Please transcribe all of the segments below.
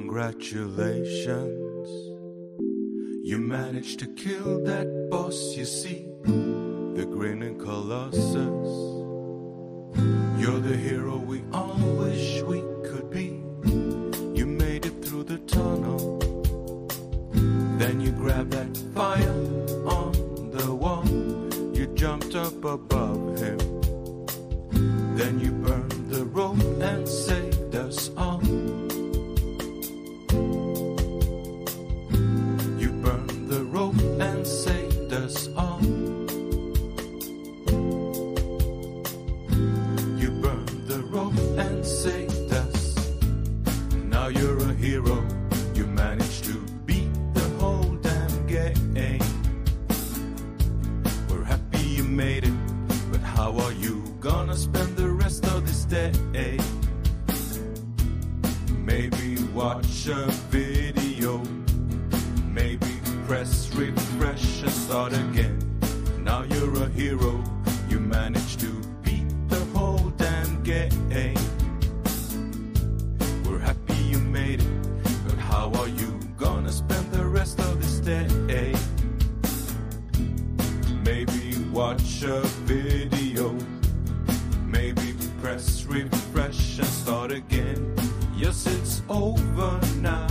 Congratulations, you managed to kill that boss, you see, the grinning colossus. You're the hero we all wish we could be. You made it through the tunnel. Then you grabbed that fire on the wall. You jumped up above him. Then you burned the rope and saved us all. You burned the rope and saved us all. You burned the rope and saved us. Now you're a hero. You managed to beat the whole damn game. We're happy you made it, but how are you gonna spend the rest of this day? Maybe watch a video, maybe press refresh and start again. Now you're a hero, you managed to beat the whole damn game. We're happy you made it, but how are you gonna spend the rest of this day? Maybe watch a video, maybe press refresh and start again. Yes, it's over now.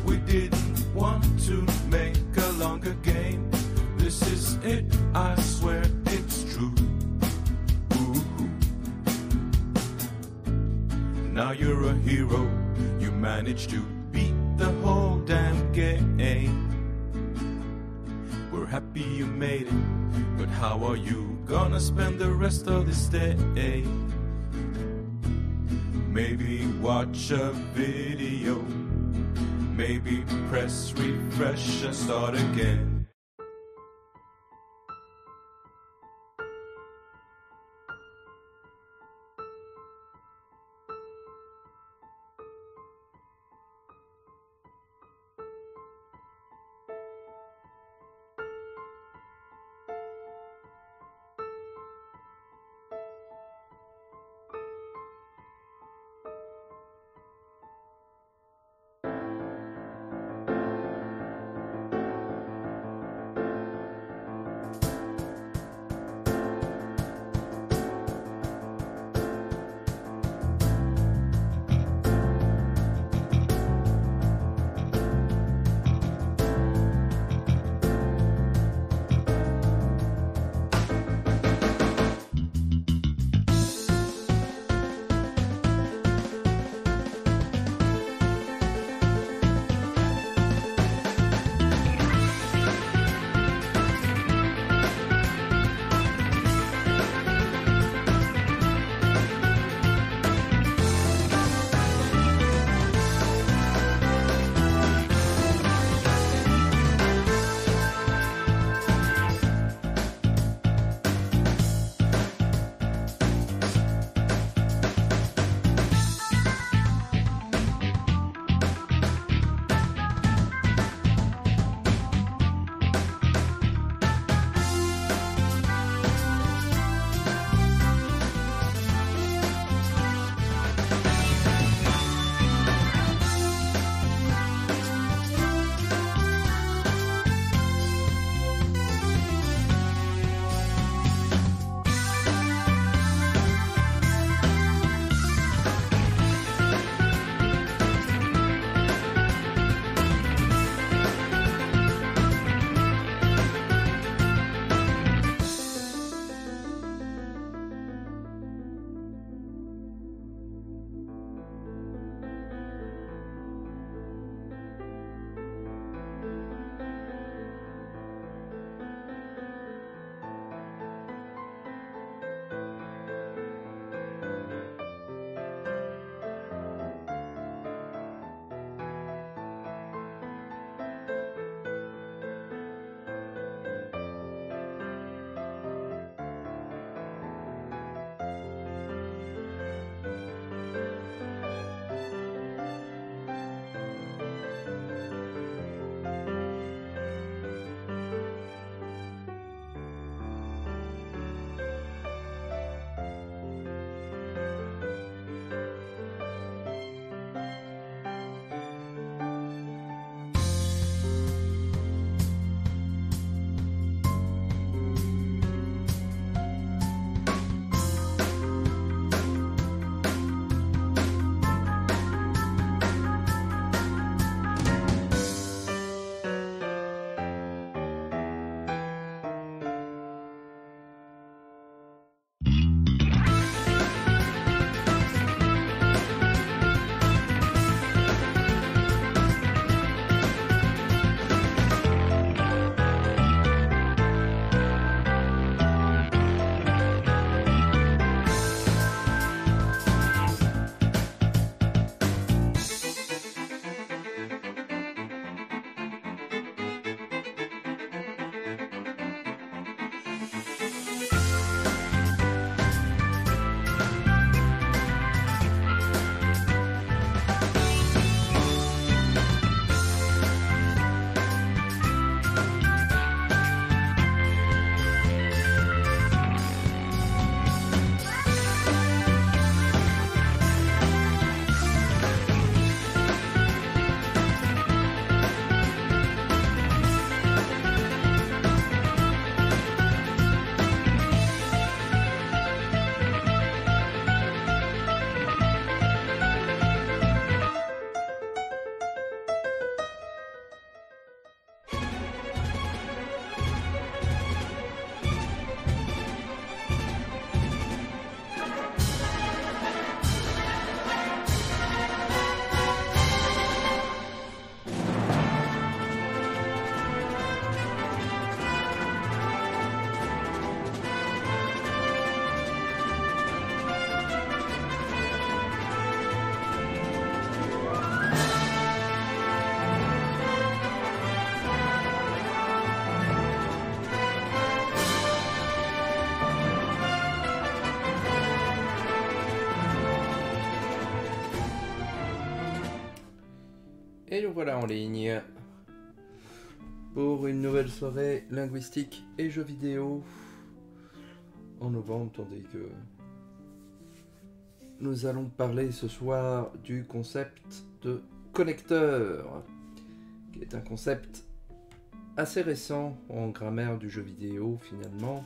We didn't want to make a longer game. This is it, I swear it's true. Ooh. Now you're a hero, you managed to beat the whole damn game. We're happy you made it, but how are you gonna spend the rest of this day? Maybe watch a video, maybe press refresh and start again. Et nous voilà en ligne pour une nouvelle soirée linguistique et jeux vidéo en novembre, tandis que nous allons parler ce soir du concept de connecteur, qui est un concept assez récent en grammaire du jeu vidéo finalement,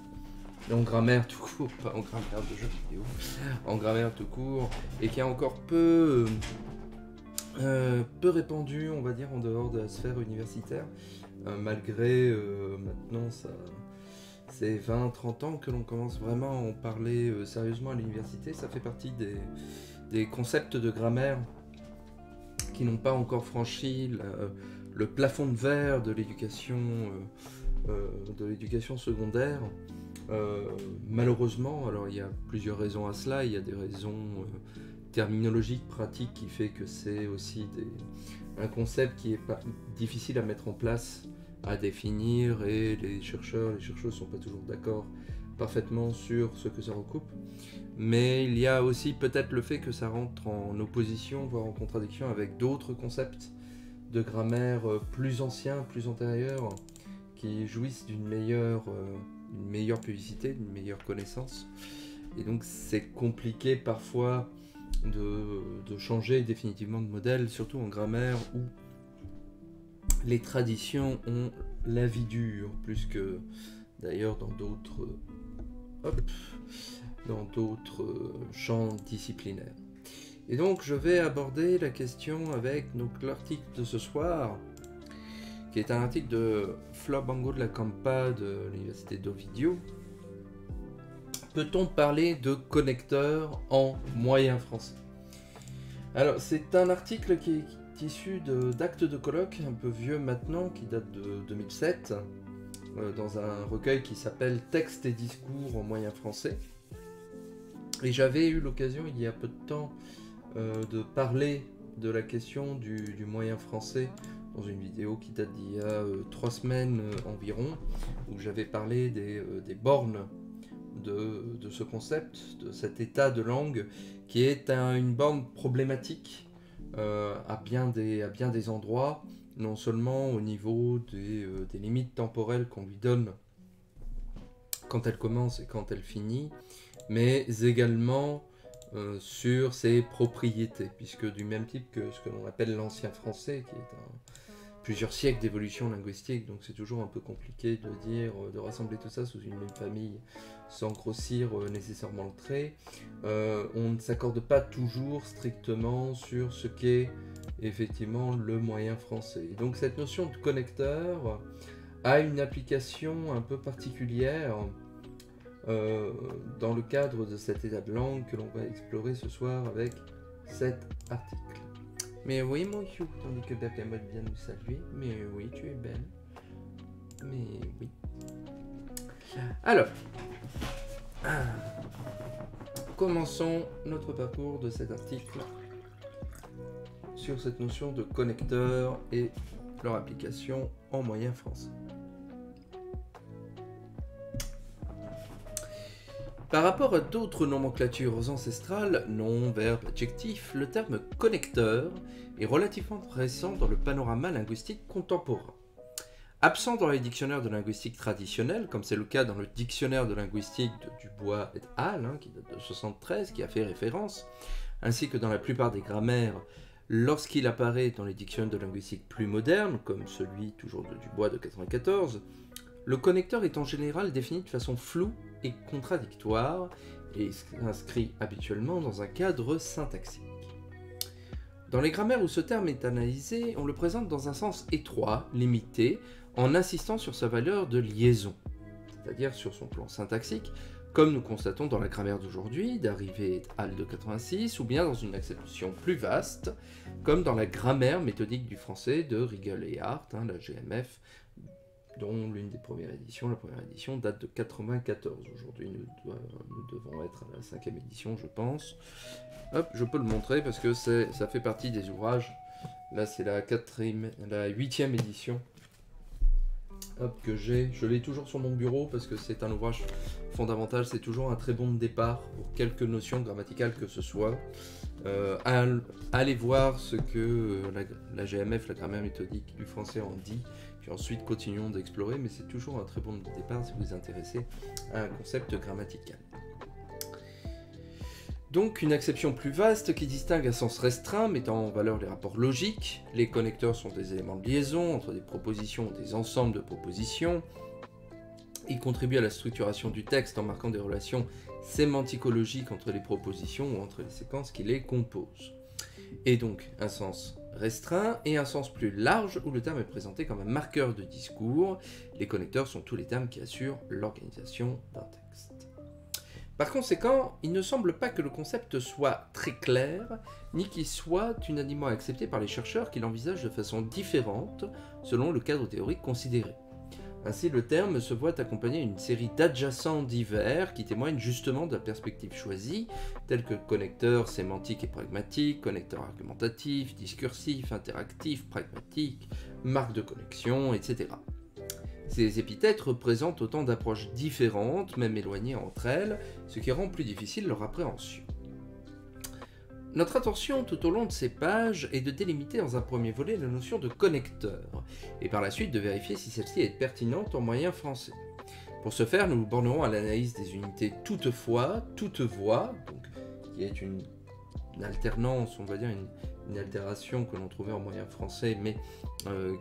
en grammaire tout court, pas en grammaire de jeu vidéo, en grammaire tout court, et qui est encore peu répandu, on va dire, en dehors de la sphère universitaire, malgré maintenant c'est 20-30 ans que l'on commence vraiment à en parler sérieusement à l'université. Ça fait partie des concepts de grammaire qui n'ont pas encore franchi le plafond de verre de l'éducation secondaire. Malheureusement, alors il y a plusieurs raisons à cela. Il y a des raisons terminologiques, pratiques, qui fait que c'est aussi un concept qui est difficile à mettre en place, à définir, et les chercheurs, les chercheuses ne sont pas toujours d'accord parfaitement sur ce que ça recoupe. Mais il y a aussi peut-être le fait que ça rentre en opposition, voire en contradiction avec d'autres concepts de grammaire plus anciens, plus antérieurs, qui jouissent d'une meilleure publicité, d'une meilleure connaissance. Et donc c'est compliqué parfois de changer définitivement de modèle, surtout en grammaire où les traditions ont la vie dure, plus que d'ailleurs dans d'autres champs disciplinaires. Et donc je vais aborder la question avec l'article de ce soir, qui est un article de Flor Bango de la Campa de l'université d'Ovidio. Peut-on parler de connecteur en moyen français? Alors c'est un article qui est issu d'actes de colloque un peu vieux maintenant, qui date de 2007, dans un recueil qui s'appelle Textes et discours en moyen français. Et j'avais eu l'occasion il y a peu de temps de parler de la question du moyen français dans une vidéo qui date d'il y a 3 semaines environ, où j'avais parlé des bornes de ce concept, de cet état de langue, qui est une borne problématique à bien des endroits, non seulement au niveau des limites temporelles qu'on lui donne quand elle commence et quand elle finit, mais également sur ses propriétés, puisque du même type que ce que l'on appelle l'ancien français, qui est plusieurs siècles d'évolution linguistique, donc c'est toujours un peu compliqué de rassembler tout ça sous une même famille sans grossir nécessairement le trait. On ne s'accorde pas toujours strictement sur ce qu'est effectivement le moyen français. Et donc cette notion de connecteur a une application un peu particulière dans le cadre de cet état de langue que l'on va explorer ce soir avec cet article. Mais oui, mon chou, tandis que Bergamote vient nous saluer. Mais oui, tu es belle. Mais oui. Alors, commençons notre parcours de cet article sur cette notion de connecteur et leur application en moyen français. Par rapport à d'autres nomenclatures ancestrales, nom, verbe, adjectif, le terme connecteur est relativement récent dans le panorama linguistique contemporain. Absent dans les dictionnaires de linguistique traditionnels, comme c'est le cas dans le dictionnaire de linguistique de Dubois et al., qui date de 1973, qui a fait référence, ainsi que dans la plupart des grammaires, lorsqu'il apparaît dans les dictionnaires de linguistique plus modernes, comme celui toujours de Dubois de 1994, le connecteur est en général défini de façon floue et contradictoire et inscrit habituellement dans un cadre syntaxique. Dans les grammaires où ce terme est analysé, on le présente dans un sens étroit, limité, en insistant sur sa valeur de liaison, c'est-à-dire sur son plan syntaxique, comme nous constatons dans la grammaire d'aujourd'hui, d'Arrivé et al. De 86, ou bien dans une acception plus vaste, comme dans la grammaire méthodique du français de Riegel et Hart, la GMF, dont l'une des premières éditions, la première édition, date de 1994. Aujourd'hui, nous devons être à la 5e édition, je pense. Hop, je peux le montrer parce que ça fait partie des ouvrages. Là, c'est la 8e édition que j'ai. Je l'ai toujours sur mon bureau parce que c'est un ouvrage fondamentale, c'est toujours un très bon départ pour quelques notions grammaticales que ce soit. Allez voir ce que la GMF, la grammaire méthodique du français, en dit, puis ensuite continuons d'explorer, mais c'est toujours un très bon départ si vous vous intéressez à un concept grammatical. Donc une acception plus vaste qui distingue un sens restreint, mettant en valeur les rapports logiques. Les connecteurs sont des éléments de liaison entre des propositions ou des ensembles de propositions. Ils contribuent à la structuration du texte en marquant des relations sémanticologiques entre les propositions ou entre les séquences qui les composent. Et donc un sens restreint et un sens plus large où le terme est présenté comme un marqueur de discours. Les connecteurs sont tous les termes qui assurent l'organisation d'un texte. Par conséquent, il ne semble pas que le concept soit très clair, ni qu'il soit unanimement accepté par les chercheurs qui l'envisagent de façon différente selon le cadre théorique considéré. Ainsi, le terme se voit accompagné d'une série d'adjacents divers qui témoignent justement de la perspective choisie, tels que connecteurs sémantiques et pragmatiques, connecteurs argumentatifs, discursifs, interactifs, pragmatiques, marques de connexion, etc. Ces épithètes représentent autant d'approches différentes, même éloignées entre elles, ce qui rend plus difficile leur appréhension. Notre attention tout au long de ces pages est de délimiter dans un premier volet la notion de connecteur, et par la suite de vérifier si celle-ci est pertinente en moyen français. Pour ce faire, nous nous bornerons à l'analyse des unités toutefois, toutevoix, donc, qui est une alternance, on va dire une altération que l'on trouvait en moyen français, mais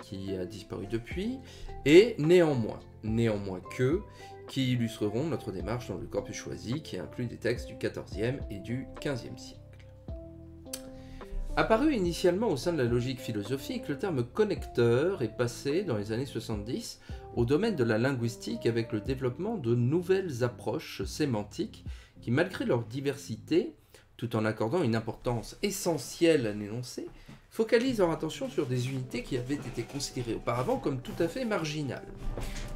qui a disparu depuis, et néanmoins que, qui illustreront notre démarche dans le corpus choisi, qui inclut des textes du XIVe et du XVe siècle. Apparu initialement au sein de la logique philosophique, le terme connecteur est passé, dans les années 70, au domaine de la linguistique avec le développement de nouvelles approches sémantiques qui, malgré leur diversité, tout en accordant une importance essentielle à l'énoncé, focalisent leur attention sur des unités qui avaient été considérées auparavant comme tout à fait marginales.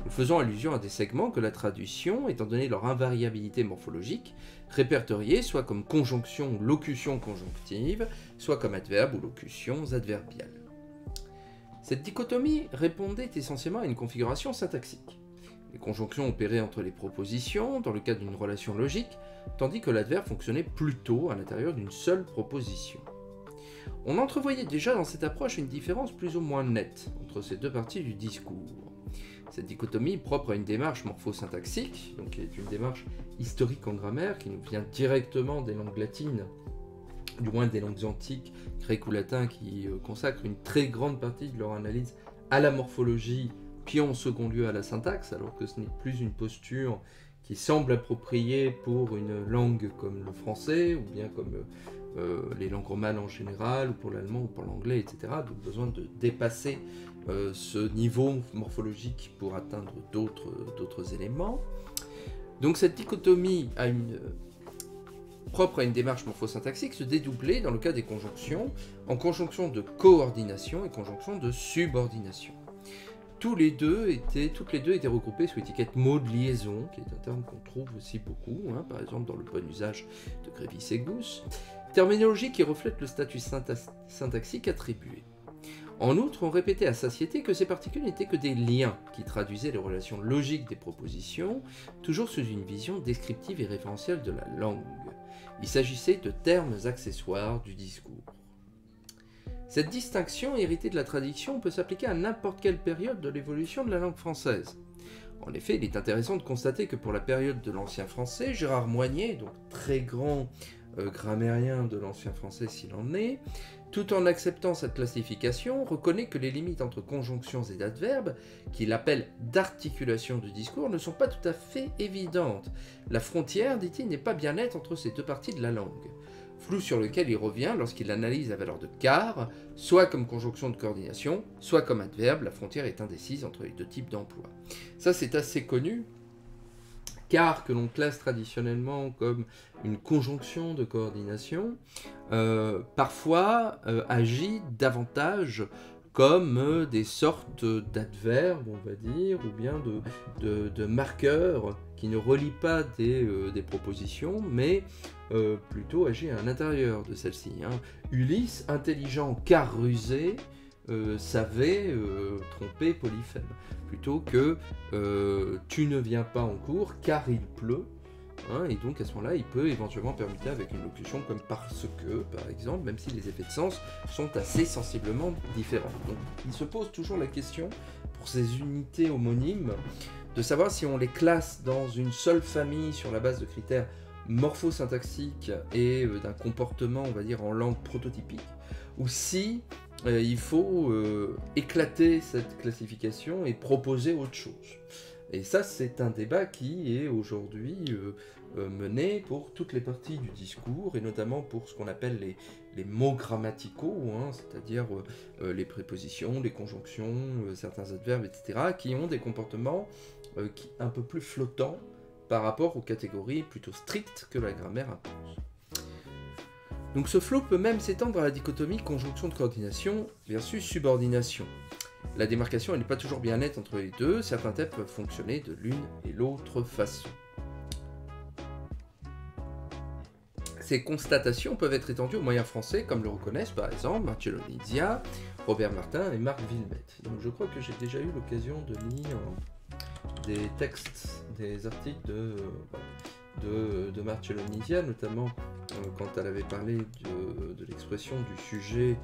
Nous faisons allusion à des segments que la traduction, étant donné leur invariabilité morphologique, répertoriés soit comme conjonction ou locution conjonctive, soit comme adverbes ou locutions adverbiales. Cette dichotomie répondait essentiellement à une configuration syntaxique. Les conjonctions opéraient entre les propositions, dans le cadre d'une relation logique, tandis que l'adverbe fonctionnait plutôt à l'intérieur d'une seule proposition. On entrevoyait déjà dans cette approche une différence plus ou moins nette entre ces deux parties du discours. Cette dichotomie, propre à une démarche morphosyntaxique, donc qui est une démarche historique en grammaire, qui nous vient directement des langues latines, du moins des langues antiques, grec ou latin, qui consacrent une très grande partie de leur analyse à la morphologie, puis en second lieu à la syntaxe, alors que ce n'est plus une posture qui semble appropriée pour une langue comme le français, ou bien comme les langues romanes en général, ou pour l'allemand, ou pour l'anglais, etc. Donc besoin de dépasser ce niveau morphologique pour atteindre d'autres éléments. Donc cette dichotomie propre à une démarche morphosyntaxique se dédoublait dans le cas des conjonctions, en conjonction de coordination et conjonction de subordination. Toutes les deux étaient regroupées sous l'étiquette mot de liaison, qui est un terme qu'on trouve aussi beaucoup, par exemple dans le bon usage de Grévis et Gousse, terminologie qui reflète le statut syntaxique attribué. En outre, on répétait à satiété que ces particules n'étaient que des liens qui traduisaient les relations logiques des propositions, toujours sous une vision descriptive et référentielle de la langue. Il s'agissait de termes accessoires du discours. Cette distinction héritée de la traduction peut s'appliquer à n'importe quelle période de l'évolution de la langue française. En effet, il est intéressant de constater que pour la période de l'ancien français, Gérard Moignet, donc très grand grammairien de l'ancien français s'il en est, tout en acceptant cette classification, reconnaît que les limites entre conjonctions et adverbes, qu'il appelle d'articulation du discours, ne sont pas tout à fait évidentes. La frontière, dit-il, n'est pas bien nette entre ces deux parties de la langue. Flou sur lequel il revient lorsqu'il analyse la valeur de car, soit comme conjonction de coordination, soit comme adverbe, la frontière est indécise entre les deux types d'emploi. Ça c'est assez connu, car que l'on classe traditionnellement comme une conjonction de coordination, parfois agit davantage comme des sortes d'adverbes, on va dire, ou bien de marqueurs qui ne relient pas des propositions, mais plutôt agit à l'intérieur de celle-ci. Ulysse, intelligent car rusé, savait tromper Polyphème, plutôt que tu ne viens pas en cours car il pleut. Hein, et donc à ce moment-là, il peut éventuellement permuter avec une locution comme parce que, par exemple, même si les effets de sens sont assez sensiblement différents. Donc il se pose toujours la question, pour ces unités homonymes, de savoir si on les classe dans une seule famille sur la base de critères morphosyntaxiques et d'un comportement, on va dire, en langue prototypique, ou si il faut éclater cette classification et proposer autre chose. Et ça, c'est un débat qui est aujourd'hui mené pour toutes les parties du discours, et notamment pour ce qu'on appelle les mots grammaticaux, hein, c'est-à-dire les prépositions, les conjonctions, certains adverbes, etc., qui ont des comportements un peu plus flottants par rapport aux catégories plutôt strictes que la grammaire impose. Donc ce flow peut même s'étendre à la dichotomie conjonction de coordination versus subordination. La démarcation n'est pas toujours bien nette entre les deux, certains thèmes peuvent fonctionner de l'une et l'autre façon. Ces constatations peuvent être étendues aux moyens français, comme le reconnaissent par exemple Marcello Nizia, Robert Martin et Marc Villemette. Donc je crois que j'ai déjà eu l'occasion de lire des textes, des articles de Marcello Nizia, notamment quand elle avait parlé de l'expression du sujet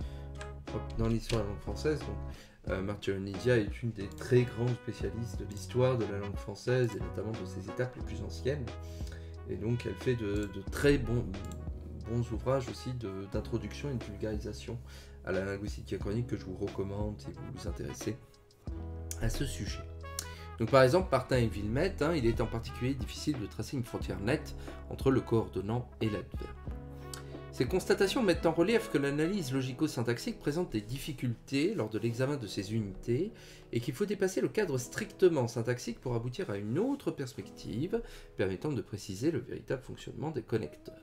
dans l'histoire de la langue française. Donc, Marcello Nizia est une des très grandes spécialistes de l'histoire de la langue française et notamment de ses étapes les plus anciennes. Et donc elle fait de très bons ouvrages aussi d'introduction et de vulgarisation à la linguistique diachronique que je vous recommande si vous vous intéressez à ce sujet. Donc par exemple, Martin et Villemette, il est en particulier difficile de tracer une frontière nette entre le coordonnant et l'adverbe. Ces constatations mettent en relief que l'analyse logico-syntaxique présente des difficultés lors de l'examen de ces unités et qu'il faut dépasser le cadre strictement syntaxique pour aboutir à une autre perspective permettant de préciser le véritable fonctionnement des connecteurs.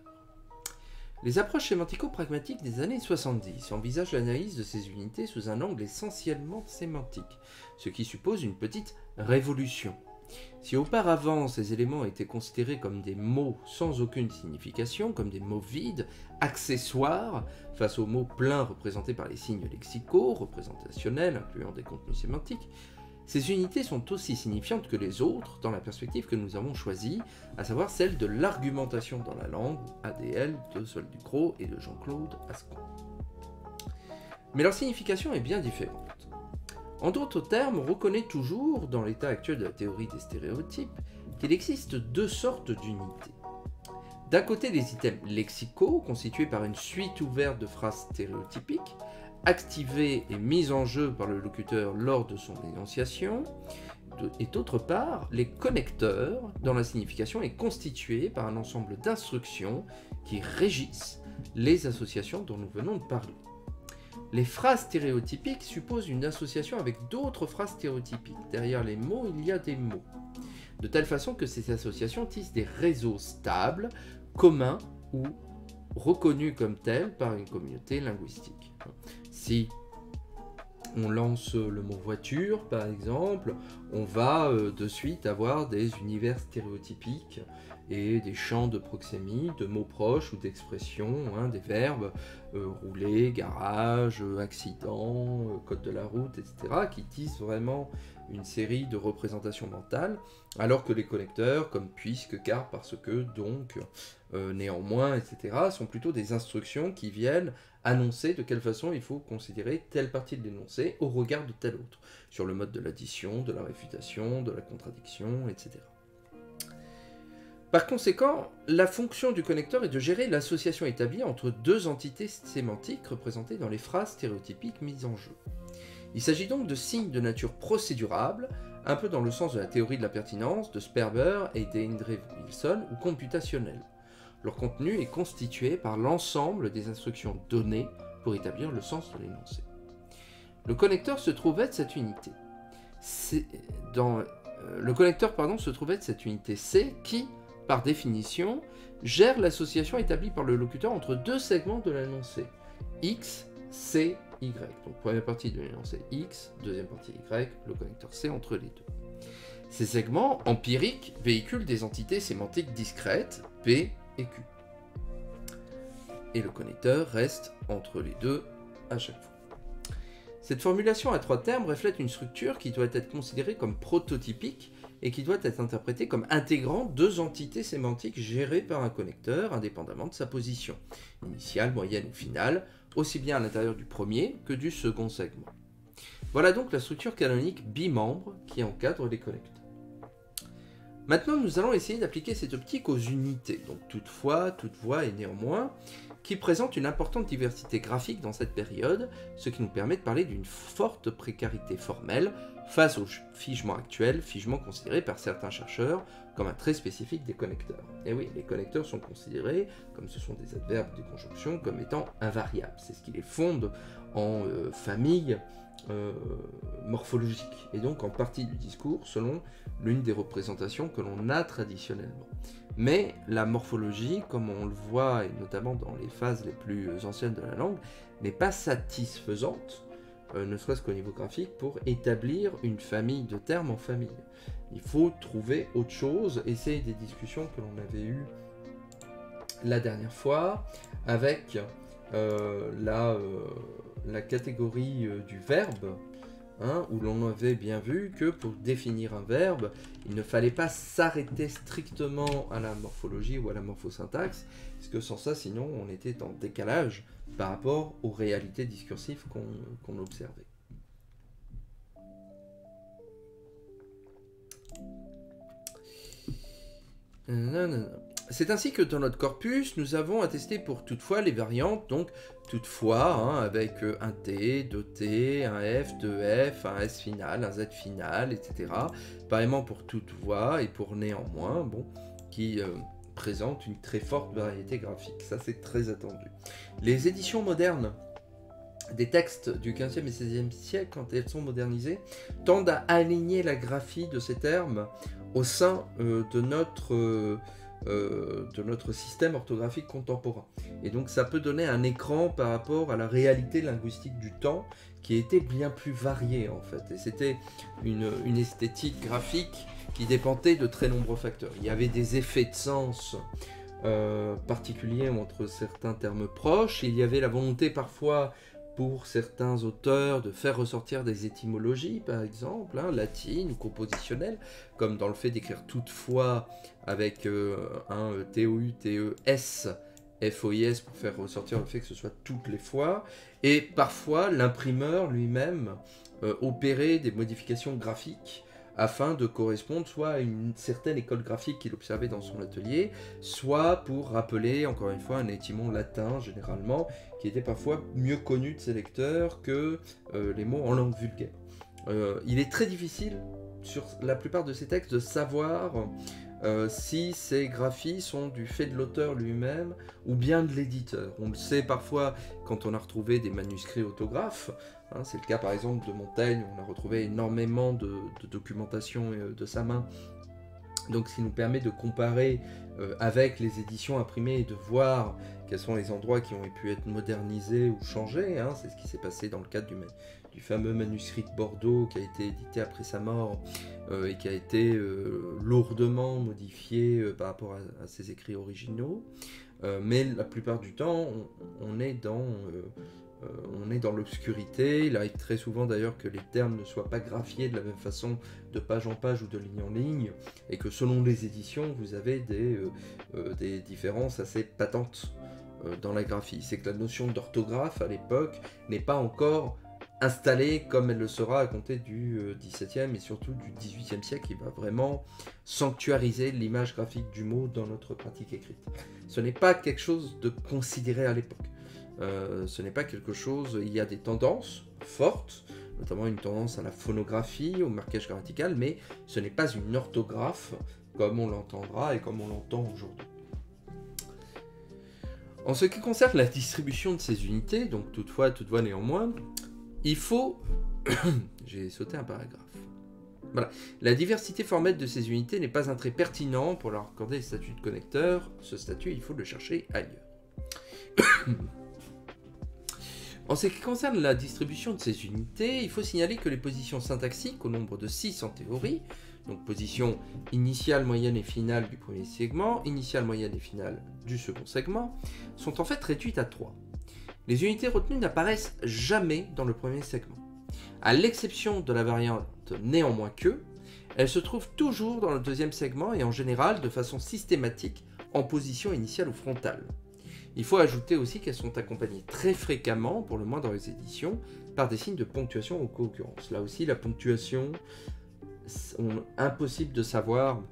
Les approches sémantico-pragmatiques des années 70 envisagent l'analyse de ces unités sous un angle essentiellement sémantique, ce qui suppose une petite révolution. Si auparavant ces éléments étaient considérés comme des mots sans aucune signification, comme des mots vides, accessoires, face aux mots pleins représentés par les signes lexicaux, représentationnels, incluant des contenus sémantiques, ces unités sont aussi signifiantes que les autres dans la perspective que nous avons choisie, à savoir celle de l'argumentation dans la langue, ADL, de Sol Ducrot et de Jean-Claude Ascon. Mais leur signification est bien différente. En d'autres termes, on reconnaît toujours, dans l'état actuel de la théorie des stéréotypes, qu'il existe deux sortes d'unités. D'un côté, les items lexicaux, constitués par une suite ouverte de phrases stéréotypiques, activées et mises en jeu par le locuteur lors de son énonciation, et d'autre part, les connecteurs, dont la signification est constituée par un ensemble d'instructions qui régissent les associations dont nous venons de parler. Les phrases stéréotypiques supposent une association avec d'autres phrases stéréotypiques. Derrière les mots, il y a des mots. De telle façon que ces associations tissent des réseaux stables, communs ou reconnus comme tels par une communauté linguistique. Si on lance le mot voiture, par exemple, on va de suite avoir des univers stéréotypiques et des champs de proxémie, de mots proches ou d'expressions, des verbes, rouler, garage, accident, code de la route, etc., qui tissent vraiment une série de représentations mentales, alors que les connecteurs, comme puisque, car, parce que, donc, néanmoins, etc., sont plutôt des instructions qui viennent annoncer de quelle façon il faut considérer telle partie de l'énoncé au regard de telle autre, sur le mode de l'addition, de la réfutation, de la contradiction, etc. Par conséquent, la fonction du connecteur est de gérer l'association établie entre deux entités sémantiques représentées dans les phrases stéréotypiques mises en jeu. Il s'agit donc de signes de nature procédurable, un peu dans le sens de la théorie de la pertinence de Sperber et d'Andrew Wilson, ou computationnelle. Leur contenu est constitué par l'ensemble des instructions données pour établir le sens de l'énoncé. Le connecteur se trouvait de cette unité. Le connecteur se trouvait de cette unité C qui, par définition, gère l'association établie par le locuteur entre deux segments de l'énoncé, X, C, Y. Donc première partie de l'énoncé X, deuxième partie Y, le connecteur C entre les deux. Ces segments empiriques véhiculent des entités sémantiques discrètes, P et Q. Et le connecteur reste entre les deux à chaque fois. Cette formulation à 3 termes reflète une structure qui doit être considérée comme prototypique et qui doit être interprétée comme intégrant 2 entités sémantiques gérées par un connecteur indépendamment de sa position, initiale, moyenne ou finale, aussi bien à l'intérieur du premier que du second segment. Voilà donc la structure canonique bimembre qui encadre les connecteurs. Maintenant, nous allons essayer d'appliquer cette optique aux unités, donc toutefois, toute voix et néanmoins, qui présentent une importante diversité graphique dans cette période, ce qui nous permet de parler d'une forte précarité formelle face au figement actuel, figement considéré par certains chercheurs comme un trait spécifique des connecteurs. Et oui, les connecteurs sont considérés, comme ce sont des adverbes ou des conjonctions, comme étant invariables. C'est ce qui les fonde en famille morphologique, et donc en partie du discours selon l'une des représentations que l'on a traditionnellement. Mais la morphologie, comme on le voit, et notamment dans les phases les plus anciennes de la langue, n'est pas satisfaisante, ne serait-ce qu'au niveau graphique, pour établir une famille de termes en famille. Il faut trouver autre chose, et c'est des discussions que l'on avait eues la dernière fois, avec la catégorie du verbe, où l'on avait bien vu que pour définir un verbe, il ne fallait pas s'arrêter strictement à la morphologie ou à la morphosyntaxe, parce que sans ça, sinon, on était en décalage par rapport aux réalités discursives qu'on observait. C'est ainsi que dans notre corpus, nous avons attesté pour toutefois les variantes, donc toutefois, avec un T, 2T, un F, 2F, un S final, un Z final, etc. Pareillement pour toutefois et pour néanmoins, qui présentent une très forte variété graphique. Ça, c'est très attendu. Les éditions modernes des textes du XVe et XVIe siècle, quand elles sont modernisées, tendent à aligner la graphie de ces termes au sein de notre système orthographique contemporain. Et donc ça peut donner un écran par rapport à la réalité linguistique du temps qui était bien plus variée en fait. Et c'était une esthétique graphique qui dépendait de très nombreux facteurs. Il y avait des effets de sens particuliers entre certains termes proches. Il y avait la volonté parfois pour certains auteurs de faire ressortir des étymologies, par exemple, latines ou compositionnelles, comme dans le fait d'écrire toutefois avec un T-O-U-T-E-S, F-O-I-S, pour faire ressortir le fait que ce soit toutes les fois, et parfois l'imprimeur lui-même opérait des modifications graphiques afin de correspondre soit à une certaine école graphique qu'il observait dans son atelier, soit pour rappeler, encore une fois, un étymon latin, généralement, qui était parfois mieux connu de ses lecteurs que les mots en langue vulgaire. Il est très difficile, sur la plupart de ces textes, de savoir si ces graphies sont du fait de l'auteur lui-même ou bien de l'éditeur. On le sait parfois quand on a retrouvé des manuscrits autographes. C'est le cas par exemple de Montaigne, on a retrouvé énormément de documentation de sa main, donc ce qui nous permet de comparer avec les éditions imprimées et de voir quels sont les endroits qui ont pu être modernisés ou changés. C'est ce qui s'est passé dans le cadre du fameux manuscrit de Bordeaux qui a été édité après sa mort et qui a été lourdement modifié par rapport à ses écrits originaux. Mais la plupart du temps, on est dans l'obscurité. Il arrive très souvent d'ailleurs que les termes ne soient pas graphiés de la même façon de page en page ou de ligne en ligne, et que selon les éditions, vous avez des différences assez patentes dans la graphie. C'est que la notion d'orthographe à l'époque n'est pas encore installée comme elle le sera à compter du XVIIe et surtout du XVIIIe siècle, qui va vraiment sanctuariser l'image graphique du mot dans notre pratique écrite. Ce n'est pas quelque chose de considéré à l'époque. Ce n'est pas quelque chose, il y a des tendances fortes, notamment une tendance à la phonographie, au marquage grammatical, mais ce n'est pas une orthographe comme on l'entendra et comme on l'entend aujourd'hui. En ce qui concerne la distribution de ces unités, donc toutefois, toutefois, néanmoins, il faut... J'ai sauté un paragraphe. Voilà. La diversité formelle de ces unités n'est pas un trait pertinent pour leur accorder le statut de connecteur. Ce statut, il faut le chercher ailleurs. En ce qui concerne la distribution de ces unités, il faut signaler que les positions syntaxiques, au nombre de 6 en théorie, donc position initiale, moyenne et finale du premier segment, initiale, moyenne et finale du second segment, sont en fait réduites à 3. Les unités retenues n'apparaissent jamais dans le premier segment. À l'exception de la variante néanmoins que, elle se trouve toujours dans le deuxième segment et en général de façon systématique en position initiale ou frontale. Il faut ajouter aussi qu'elles sont accompagnées très fréquemment, pour le moins dans les éditions, par des signes de ponctuation ou co-occurrence. Là aussi, la ponctuation, impossible de savoir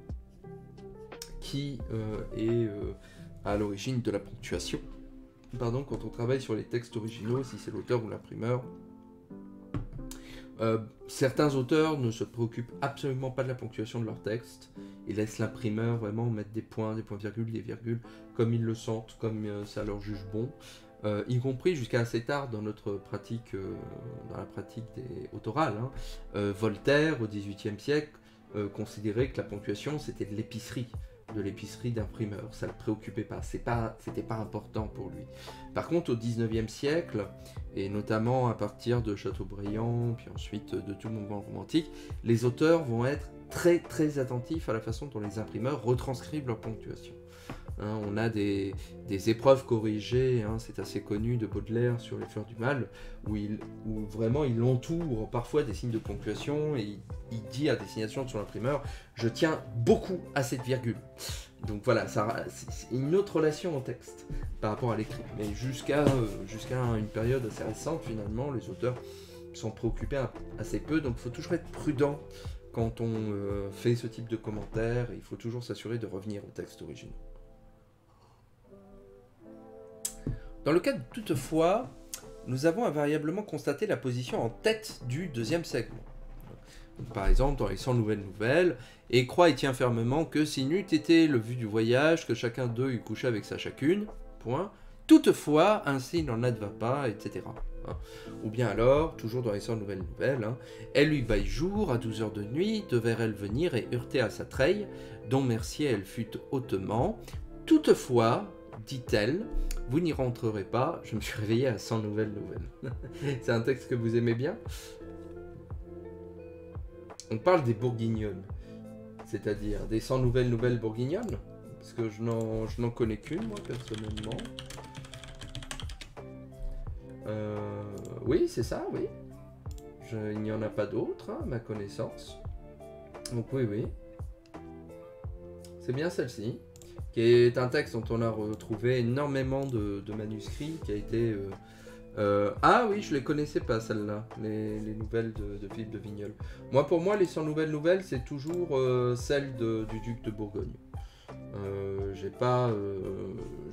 qui est à l'origine de la ponctuation. Pardon, quand on travaille sur les textes originaux, si c'est l'auteur ou l'imprimeur. Certains auteurs ne se préoccupent absolument pas de la ponctuation de leur texte. Ils laissent l'imprimeur vraiment mettre des points-virgules, des virgules, comme ils le sentent, comme ça leur juge bon. Y compris jusqu'à assez tard dans notre pratique, dans la pratique des autorales. Voltaire, au XVIIIe siècle, considérait que la ponctuation, c'était de l'épicerie d'imprimeur. Ça ne le préoccupait pas. C'était pas important pour lui. Par contre, au XIXe siècle, et notamment à partir de Chateaubriand, puis ensuite de tout le mouvement romantique, les auteurs vont être très très attentifs à la façon dont les imprimeurs retranscrivent leur ponctuation. On a des épreuves corrigées, c'est assez connu, de Baudelaire sur les Fleurs du Mal, où vraiment il entoure parfois des signes de ponctuation et il dit à destination de son imprimeur « je tiens beaucoup à cette virgule ». Donc voilà, c'est une autre relation au texte par rapport à l'écrit. Mais jusqu'à une période assez récente, finalement, les auteurs s'en préoccupaient assez peu, donc il faut toujours être prudent quand on fait ce type de commentaires, et il faut toujours s'assurer de revenir au texte original. Dans le cas de toutefois, nous avons invariablement constaté la position en tête du deuxième segment. Donc, par exemple, dans les 100 nouvelles, et croit et tient fermement que s'il n'eût été le vu du voyage, que chacun d'eux eût couché avec sa chacune, point, toutefois, ainsi n'en adva pas, etc. Ou bien alors, toujours dans les 100 nouvelles, elle lui baille jour à 12 heures de nuit, devait elle venir et heurter à sa treille, dont Mercier elle fut hautement, toutefois, dit-elle, vous n'y rentrerez pas, je me suis réveillé à 100 nouvelles. C'est un texte que vous aimez bien? On parle des bourguignonnes, c'est-à-dire des 100 nouvelles bourguignonnes, parce que je n'en connais qu'une, moi, personnellement. Oui, c'est ça, oui. Il n'y en a pas d'autres, à ma connaissance. Donc oui. C'est bien celle-ci, qui est un texte dont on a retrouvé énormément de manuscrits, qui a été... Ah oui, je les connaissais pas, celles-là, les nouvelles de Philippe de Vigneulles. Pour moi, les 100 nouvelles, c'est toujours celle du duc de Bourgogne. Je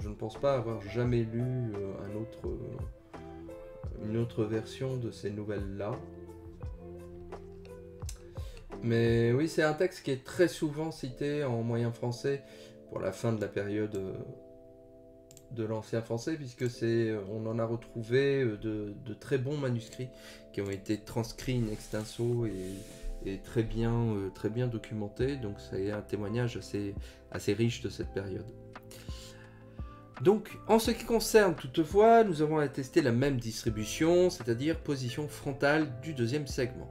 ne pense pas avoir jamais lu une autre version de ces nouvelles-là. Mais oui, c'est un texte qui est très souvent cité en moyen français pour la fin de la période de l'ancien français, puisque on en a retrouvé de très bons manuscrits qui ont été transcrits in extenso et très bien documentés, donc c'est un témoignage assez riche de cette période. Donc, en ce qui concerne toutefois, nous avons attesté la même distribution, c'est-à-dire position frontale du deuxième segment.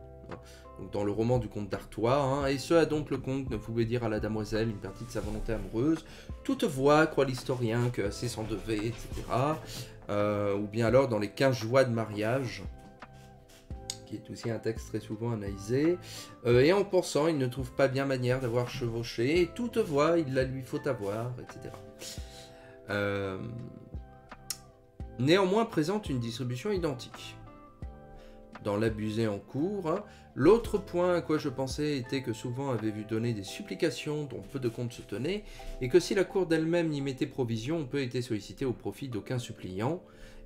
Donc, dans le roman du comte d'Artois, et ce à donc le comte ne pouvait dire à la damoiselle une partie de sa volonté amoureuse, toutefois, croit l'historien que assez s'en devait, etc. Ou bien alors dans les 15 joies de mariage, qui est aussi un texte très souvent analysé, et en pensant, il ne trouve pas bien manière d'avoir chevauché, et toutefois, il la lui faut avoir, etc. Néanmoins présente une distribution identique. Dans l'abusé en cours, l'autre point à quoi je pensais était que souvent avait vu donner des supplications dont peu de compte se tenait, et que si la cour d'elle-même n'y mettait provision, on peut être sollicité au profit d'aucun suppliant,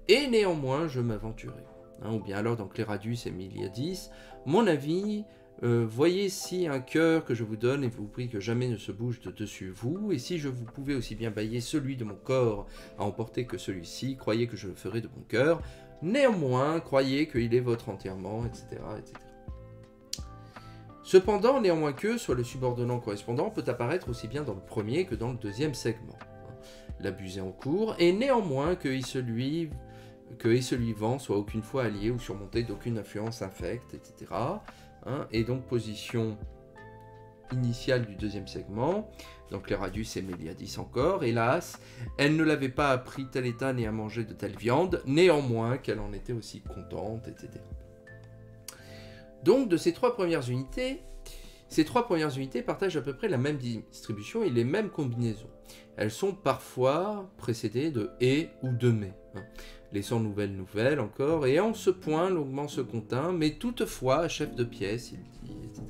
et néanmoins je m'aventurais. Ou bien alors dans Cléradus et Miliadis, mon avis, voyez si un cœur que je vous donne et vous prie que jamais ne se bouge de dessus vous, et si je vous pouvais aussi bien bailler celui de mon corps à emporter que celui-ci, croyez que je le ferai de bon cœur, néanmoins croyez qu'il est votre entièrement, etc. etc. Cependant, néanmoins que, soit le subordonnant correspondant peut apparaître aussi bien dans le premier que dans le deuxième segment. L'abusé en cours, et néanmoins que celui suivant soit aucune fois allié ou surmonté d'aucune influence infecte, etc. Et donc position initiale du deuxième segment, donc Cléradus et Méliadis encore, hélas, elle ne l'avait pas appris tel état ni à manger de telle viande, néanmoins qu'elle en était aussi contente, etc. Donc de ces trois premières unités partagent à peu près la même distribution et les mêmes combinaisons. Elles sont parfois précédées de « et » ou de « mais ». Laissant nouvelle encore, et en ce point longuement se contint, mais toutefois, chef de pièce, il dit, etc.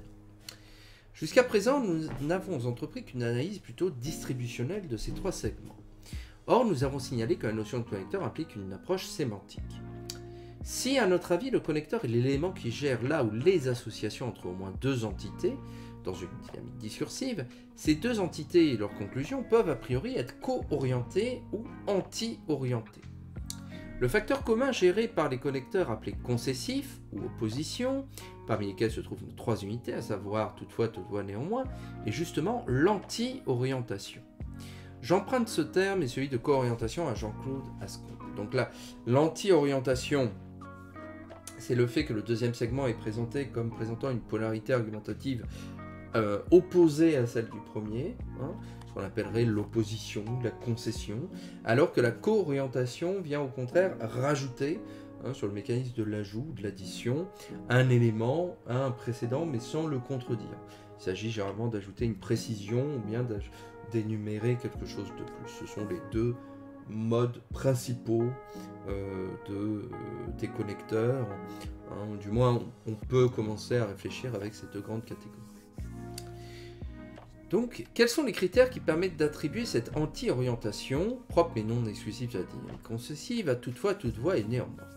Jusqu'à présent, nous n'avons entrepris qu'une analyse plutôt distributionnelle de ces trois segments. Or, nous avons signalé que la notion de connecteur implique une approche sémantique. Si, à notre avis, le connecteur est l'élément qui gère là ou les associations entre au moins deux entités, dans une dynamique discursive, ces deux entités et leurs conclusions peuvent a priori être co-orientées ou anti-orientées. Le facteur commun géré par les connecteurs appelés concessifs ou opposition, parmi lesquels se trouvent nos trois unités, à savoir toutefois, néanmoins, est justement l'anti-orientation. J'emprunte ce terme et celui de co-orientation à Jean-Claude Ascon. Donc là, l'anti-orientation, c'est le fait que le deuxième segment est présenté comme présentant une polarité argumentative opposée à celle du premier, ce qu'on appellerait l'opposition, la concession, alors que la co-orientation vient au contraire rajouter, sur le mécanisme de l'ajout, de l'addition, un élément à un précédent, mais sans le contredire. Il s'agit généralement d'ajouter une précision ou bien d'énumérer quelque chose de plus. Ce sont les deux modes principaux des connecteurs. Du moins, on peut commencer à réfléchir avec ces deux grandes catégories. Donc, quels sont les critères qui permettent d'attribuer cette anti-orientation, propre mais non exclusive à la dynamique concessive, à toutefois, et néanmoins?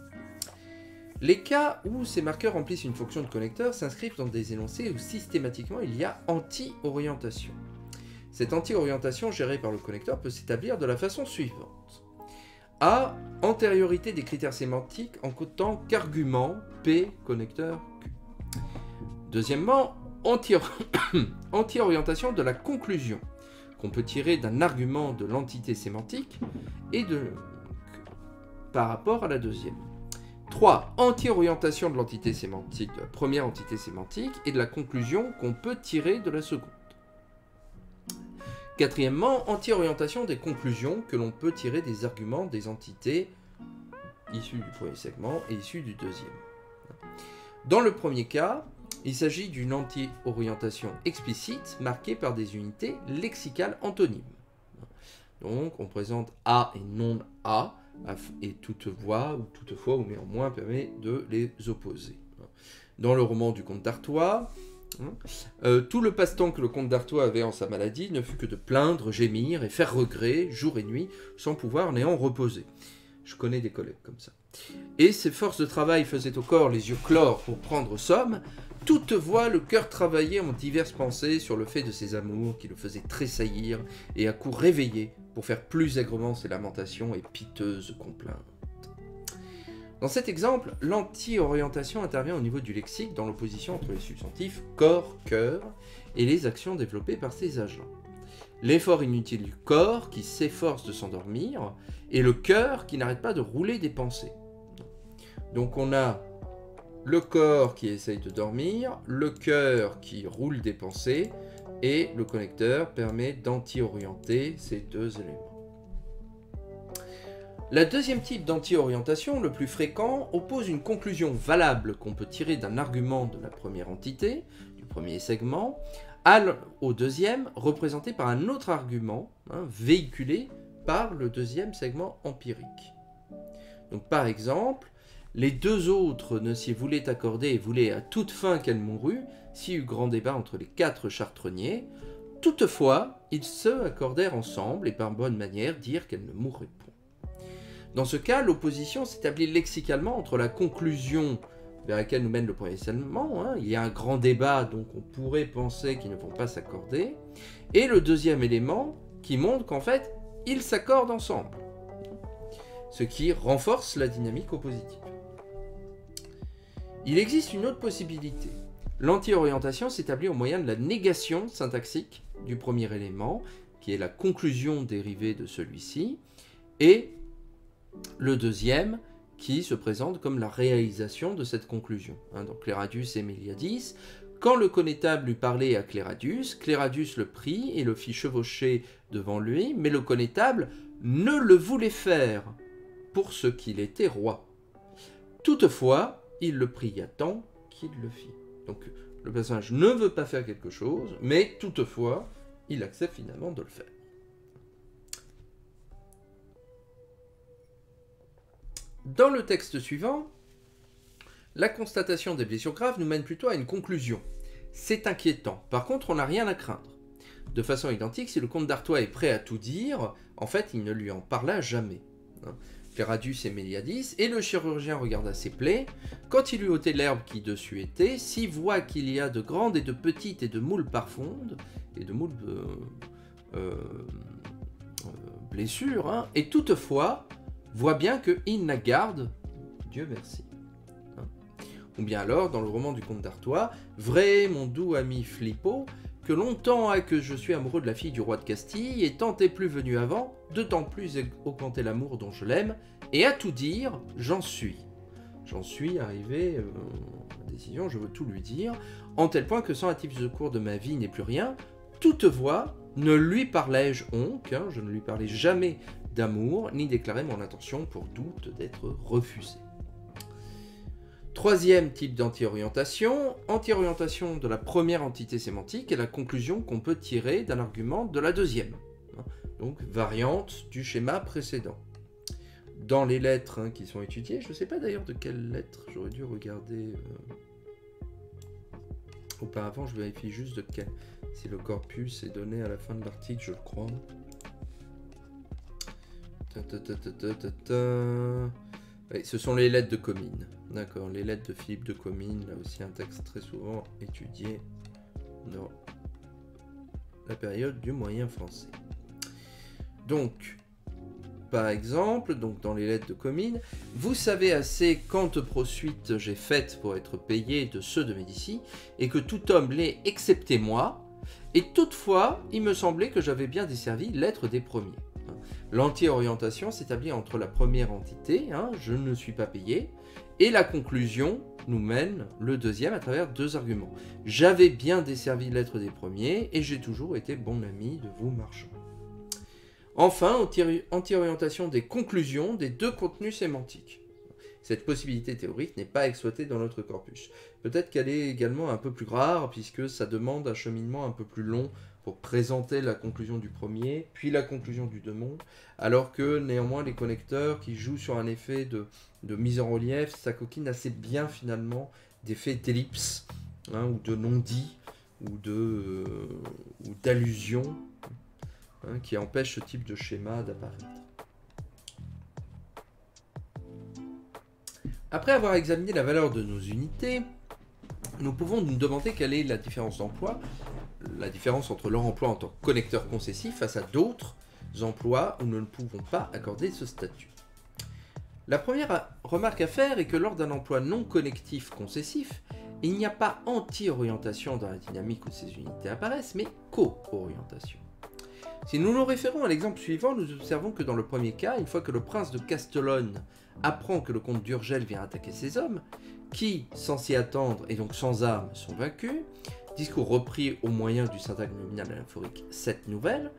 Les cas où ces marqueurs remplissent une fonction de connecteur s'inscrivent dans des énoncés où systématiquement il y a anti-orientation. Cette anti-orientation gérée par le connecteur peut s'établir de la façon suivante. A. Antériorité des critères sémantiques en tant qu'argument P connecteur Q. Deuxièmement, anti-orientation de la conclusion qu'on peut tirer d'un argument de l'entité sémantique et par rapport à la deuxième. 3. Anti-orientation de l'entité sémantique, de la première entité sémantique et de la conclusion qu'on peut tirer de la seconde. Quatrièmement, anti-orientation des conclusions que l'on peut tirer des arguments des entités issues du premier segment et issues du deuxième. Dans le premier cas, il s'agit d'une anti-orientation explicite marquée par des unités lexicales antonymes. Donc, on présente A et non A, et toutefois ou néanmoins permet de les opposer. Dans le roman du comte d'Artois, tout le passe-temps que le comte d'Artois avait en sa maladie ne fut que de plaindre, gémir et faire regret jour et nuit, sans pouvoir néant reposer. Je connais des collègues comme ça. Et ses forces de travail faisaient au corps les yeux clores pour prendre somme, toutefois le cœur travaillait en diverses pensées sur le fait de ses amours qui le faisaient tressaillir et à coup réveiller pour faire plus aigrement ses lamentations et piteuses complaintes. Dans cet exemple, l'anti-orientation intervient au niveau du lexique dans l'opposition entre les substantifs corps, cœur et les actions développées par ces agents. L'effort inutile du corps qui s'efforce de s'endormir et le cœur qui n'arrête pas de rouler des pensées. Donc on a le corps qui essaye de dormir, le cœur qui roule des pensées et le connecteur permet d'anti-orienter ces deux éléments. La deuxième type d'anti-orientation, le plus fréquent, oppose une conclusion valable qu'on peut tirer d'un argument de la première entité, du premier segment, au deuxième, représenté par un autre argument, véhiculé par le deuxième segment empirique. Donc par exemple, les deux autres ne s'y voulaient accorder et voulaient à toute fin qu'elle mourût, s'il y eut grand débat entre les 4 chartreniers. Toutefois, ils se accordèrent ensemble et par bonne manière dirent qu'elle ne mourrait point. Dans ce cas, l'opposition s'établit lexicalement entre la conclusion vers laquelle nous mène le premier segment, il y a un grand débat, donc on pourrait penser qu'ils ne vont pas s'accorder, et le deuxième élément qui montre qu'en fait, ils s'accordent ensemble, ce qui renforce la dynamique oppositive. Il existe une autre possibilité. L'anti-orientation s'établit au moyen de la négation syntaxique du premier élément, qui est la conclusion dérivée de celui-ci, et le deuxième, qui se présente comme la réalisation de cette conclusion. Donc Cléradius et Méliadis, quand le connétable eut parlé à Cléradius, Cléradius le prit et le fit chevaucher devant lui, mais le connétable ne le voulait faire, pour ce qu'il était roi. Toutefois, il le pria tant qu'il le fit. Donc le personnage ne veut pas faire quelque chose, mais toutefois, il accepte finalement de le faire. Dans le texte suivant, la constatation des blessures graves nous mène plutôt à une conclusion. C'est inquiétant. Par contre, on n'a rien à craindre. De façon identique, si le comte d'Artois est prêt à tout dire, en fait, il ne lui en parla jamais. Cléradus et Méliadis, et le chirurgien regarda ses plaies. Quand il eut ôté l'herbe qui dessus était, s'y voit qu'il y a de grandes et de petites et de moules parfondes, et de moules blessures, hein, et toutefois, voit bien que il n'a garde, Dieu merci. Ou bien alors, dans le roman du comte d'Artois, vrai, mon doux ami Flippo, que longtemps a que je suis amoureux de la fille du roi de Castille, et tant est plus venu avant, d'autant plus augmenter l'amour dont je l'aime, et à tout dire, j'en suis. J'en suis arrivé à la décision, je veux tout lui dire, en tel point que sans actif de cours de ma vie n'est plus rien, toutefois, ne lui parlais-je donc, hein, je ne lui parlais jamais d'amour, ni déclarer mon intention pour doute d'être refusé. Troisième type d'anti-orientation, anti-orientation de la première entité sémantique et la conclusion qu'on peut tirer d'un argument de la deuxième. Donc, variante du schéma précédent. Dans les lettres qui sont étudiées, je ne sais pas d'ailleurs de quelles lettres, j'aurais dû regarder auparavant, je vérifie juste de quel, si le corpus est donné à la fin de l'article, je le crois. Oui, ce sont les lettres de Comines. D'accord, les lettres de Philippe de Comines, là aussi un texte très souvent étudié dans la période du moyen français. Donc, par exemple, donc dans les lettres de Comines, vous savez assez quante prosuite j'ai faite pour être payé de ceux de Médicis, et que tout homme l'est excepté moi, et toutefois, il me semblait que j'avais bien desservi l'être des premiers. L'anti-orientation s'établit entre la première entité, je ne suis pas payé, et la conclusion nous mène le deuxième à travers deux arguments. J'avais bien desservi l'être des premiers, et j'ai toujours été bon ami de vous marchands. Enfin, anti-orientation des conclusions des deux contenus sémantiques. Cette possibilité théorique n'est pas exploitée dans notre corpus. Peut-être qu'elle est également un peu plus rare, puisque ça demande un cheminement un peu plus long pour présenter la conclusion du premier, puis la conclusion du second, alors que néanmoins les connecteurs qui jouent sur un effet de mise en relief, ça coquine assez bien finalement d'effets d'ellipse, ou de non-dit, ou d'allusion, qui empêchent ce type de schéma d'apparaître. Après avoir examiné la valeur de nos unités, nous pouvons nous demander quelle est la différence d'emploi, la différence entre leur emploi en tant que connecteur concessif face à d'autres emplois où nous ne pouvons pas accorder ce statut. La première remarque à faire est que lors d'un emploi non connectif concessif, il n'y a pas anti-orientation dans la dynamique où ces unités apparaissent, mais co-orientation. Si nous nous référons à l'exemple suivant, nous observons que dans le premier cas, une fois que le prince de Castellone apprend que le comte d'Urgel vient attaquer ses hommes, qui, sans s'y attendre et donc sans armes, sont vaincus, discours repris au moyen du syntagme nominal anaphorique 7 nouvelles,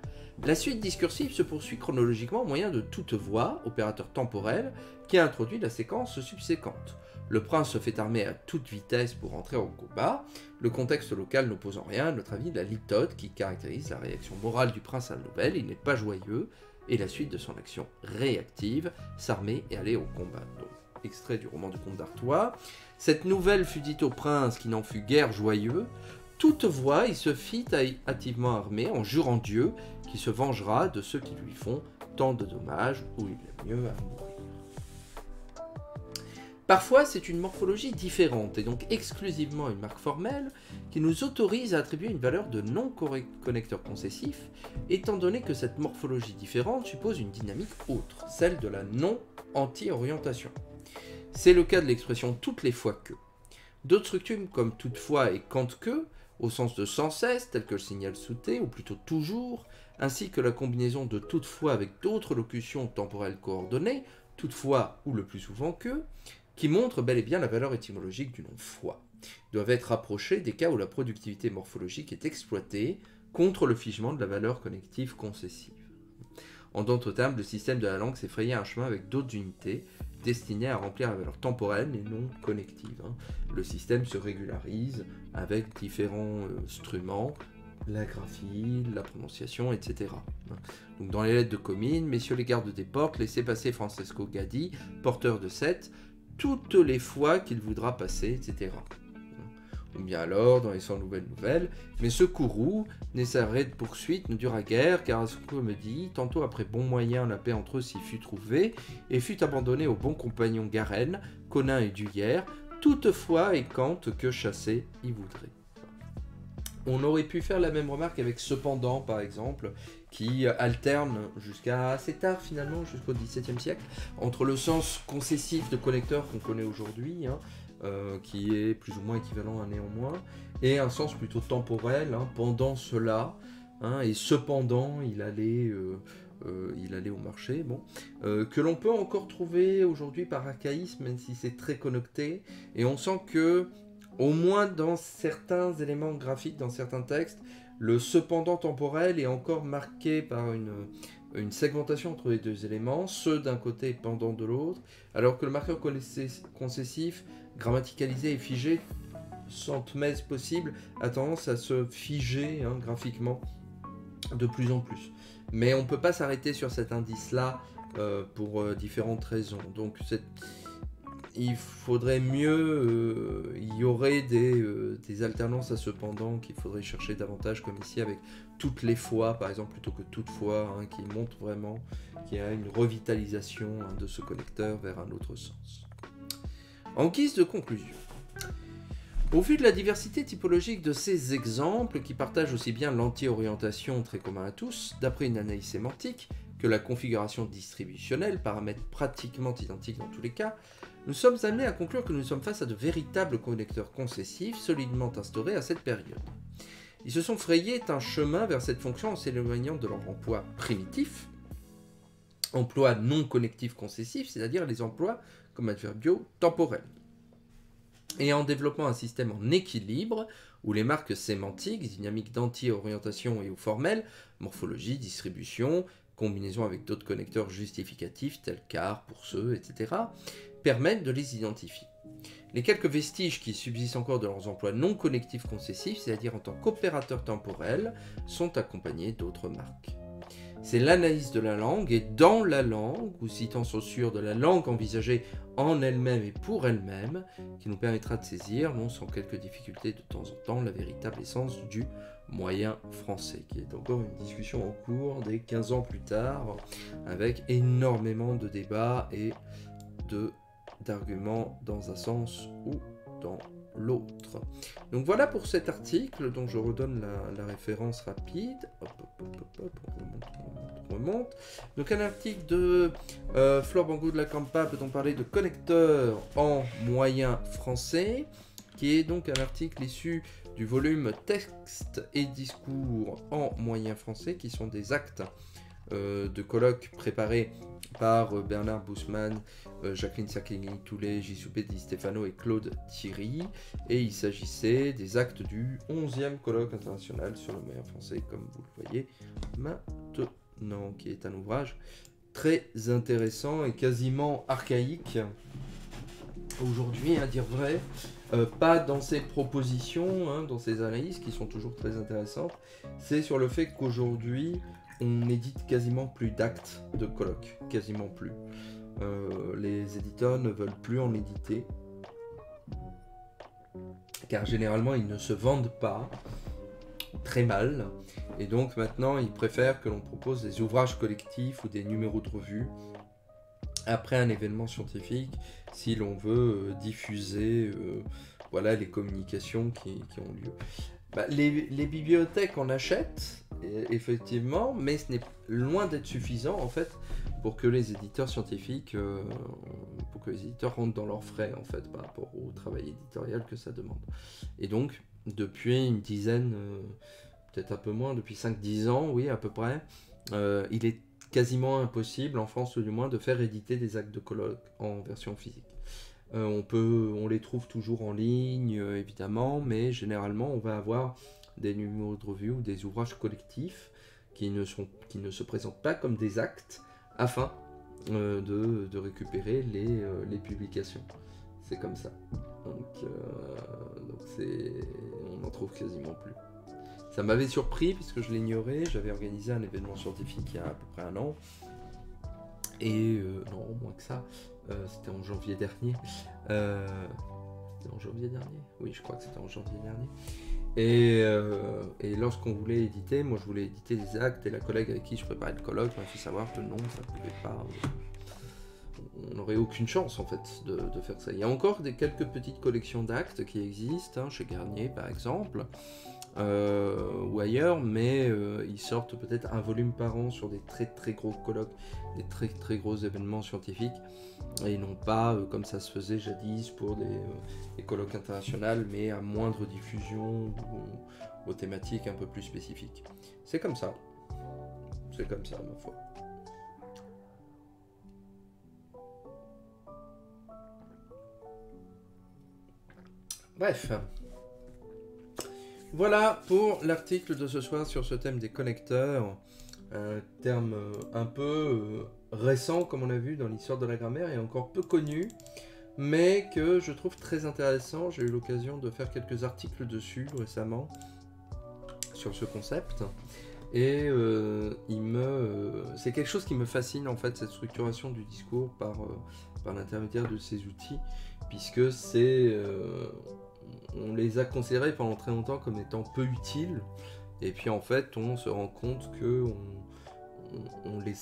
la suite discursive se poursuit chronologiquement au moyen de toute voix, opérateur temporel, qui a introduit la séquence subséquente. Le prince se fait armer à toute vitesse pour entrer au combat. Le contexte local n'oppose en rien à notre avis la litote qui caractérise la réaction morale du prince à la nouvelle. Il n'est pas joyeux, et la suite de son action réactive, s'armer et aller au combat. Donc, extrait du roman du comte d'Artois. Cette nouvelle fut dite au prince qui n'en fut guère joyeux. Toutefois, il se fit hâtivement armer en jurant Dieu qui se vengera de ceux qui lui font tant de dommages, ou il est mieux à mourir. Parfois, c'est une morphologie différente, et donc exclusivement une marque formelle, qui nous autorise à attribuer une valeur de non-connecteur concessif, étant donné que cette morphologie différente suppose une dynamique autre, celle de la non-anti-orientation. C'est le cas de l'expression « toutes les fois que ». D'autres structures comme « toutefois » et « quand que », au sens de « sans cesse », tel que le signal sous-T, ou plutôt « toujours », ainsi que la combinaison de « toutefois » avec d'autres locutions temporelles coordonnées, « toutefois » ou le plus souvent « que », qui montrent bel et bien la valeur étymologique du nom « fois », doivent être rapprochés des cas où la productivité morphologique est exploitée contre le figement de la valeur connective concessive. En d'autres termes, le système de la langue s'est frayé un chemin avec d'autres unités, destinées à remplir la valeur temporelle et non connective. Le système se régularise avec différents instruments, la graphie, la prononciation, etc. Donc dans les lettres de commune, messieurs les gardes des portes, laissez passer Francesco Gaddi, porteur de 7, toutes les fois qu'il voudra passer, etc. Ou bien alors, dans les 100 nouvelles, mais ce courroux, nécessaire de poursuite, ne dura guère, car à ce qu'on me dit, tantôt après bon moyen, la paix entre eux s'y fut trouvée, et fut abandonnée aux bons compagnons Garenne, Conin et Duyère, toutefois et quand que chasser y voudrait. On aurait pu faire la même remarque avec cependant, par exemple, qui alterne jusqu'à assez tard finalement, jusqu'au XVIIe siècle, entre le sens concessif de connecteur qu'on connaît aujourd'hui, qui est plus ou moins équivalent à néanmoins, et un sens plutôt temporel, pendant cela, et cependant il allait au marché, que l'on peut encore trouver aujourd'hui par archaïsme, même si c'est très connecté, et on sent que au moins dans certains éléments graphiques, dans certains textes, le cependant temporel est encore marqué par une segmentation entre les deux éléments, ceux d'un côté et pendant de l'autre, alors que le marqueur concessif, grammaticalisé et figé, centmèse possible, a tendance à se figer graphiquement de plus en plus. Mais on ne peut pas s'arrêter sur cet indice-là pour différentes raisons. Donc il faudrait mieux, il y aurait des alternances à cependant qu'il faudrait chercher davantage, comme ici avec toutes les fois, par exemple, plutôt que toutefois, qui montre vraiment qu'il y a une revitalisation de ce connecteur vers un autre sens. En guise de conclusion, au vu de la diversité typologique de ces exemples, qui partagent aussi bien l'anti-orientation très commun à tous, d'après une analyse sémantique, que la configuration distributionnelle, paramètres pratiquement identiques dans tous les cas, nous sommes amenés à conclure que nous sommes face à de véritables connecteurs concessifs solidement instaurés à cette période. Ils se sont frayés un chemin vers cette fonction en s'éloignant de leur emploi primitif, emploi non connectif concessif, c'est-à-dire les emplois comme adverbiaux temporels, et en développant un système en équilibre où les marques sémantiques, dynamiques d'anti-orientation et ou formelles, morphologie, distribution, combinaison avec d'autres connecteurs justificatifs tels car, pour ceux, etc., permettent de les identifier. Les quelques vestiges qui subsistent encore de leurs emplois non connectifs concessifs, c'est-à-dire en tant qu'opérateurs temporels, sont accompagnés d'autres marques. C'est l'analyse de la langue et dans la langue, ou citant Saussure de la langue envisagée en elle-même et pour elle-même, qui nous permettra de saisir, non sans quelques difficultés de temps en temps, la véritable essence du moyen français, qui est encore une discussion en cours des 15 ans plus tard, avec énormément de débats et d'arguments dans un sens ou dans l'autre. Donc voilà pour cet article dont je redonne la référence rapide. On remonte. Donc un article de Flore Bangou de la Campa, peut-on parler de connecteurs en moyen français, qui est donc un article issu du volume Texte et discours en moyen français, qui sont des actes de colloques préparés par Bernard Bussmann, Jacqueline Sacchini-Toulet, Giuseppe Di Stefano et Claude Thierry, et il s'agissait des actes du 11e colloque international sur le moyen français, comme vous le voyez maintenant, qui est un ouvrage très intéressant et quasiment archaïque aujourd'hui, à dire vrai, pas dans ses propositions, dans ses analyses qui sont toujours très intéressantes, c'est sur le fait qu'aujourd'hui on n'édite quasiment plus d'actes de colloques, quasiment plus. Les éditeurs ne veulent plus en éditer, car généralement ils ne se vendent pas, très mal, et donc maintenant ils préfèrent que l'on propose des ouvrages collectifs ou des numéros de revue après un événement scientifique, si l'on veut diffuser les communications qui ont lieu. Les bibliothèques en achètent, effectivement, mais ce n'est loin d'être suffisant en fait pour que les éditeurs scientifiques, rentrent dans leurs frais en fait par rapport au travail éditorial que ça demande. Et donc depuis une dizaine, peut-être un peu moins, depuis 5-10 ans, oui à peu près, il est quasiment impossible en France ou du moins de faire éditer des actes de colloque en version physique. On les trouve toujours en ligne évidemment, mais généralement on va avoir des numéros de revue ou des ouvrages collectifs qui ne se présentent pas comme des actes afin de récupérer les publications. C'est comme ça. Donc on n'en trouve quasiment plus. Ça m'avait surpris puisque je l'ignorais. J'avais organisé un événement scientifique il y a à peu près 1 an. Et non, moins que ça. C'était en janvier dernier. C'était en janvier dernier ? Oui, je crois que c'était en janvier dernier. Et lorsqu'on voulait éditer, moi je voulais éditer des actes, et la collègue avec qui je préparais le colloque m'a fait savoir que non, ça ne pouvait pas. On n'aurait aucune chance en fait de faire ça. Il y a encore quelques petites collections d'actes qui existent, hein, chez Garnier par exemple, ou ailleurs, mais ils sortent peut-être un volume par an sur des très très gros colloques, des très très gros événements scientifiques, et non pas comme ça se faisait jadis pour des colloques internationaux, mais à moindre diffusion ou aux thématiques un peu plus spécifiques. C'est comme ça, ma foi. Bref, voilà pour l'article de ce soir sur ce thème des connecteurs, un terme un peu récent comme on a vu dans l'histoire de la grammaire et encore peu connu, mais que je trouve très intéressant. J'ai eu l'occasion de faire quelques articles dessus récemment sur ce concept, et c'est quelque chose qui me fascine en fait, cette structuration du discours par l'intermédiaire de ces outils, puisque on les a considérés pendant très longtemps comme étant peu utiles, et puis en fait on se rend compte que on les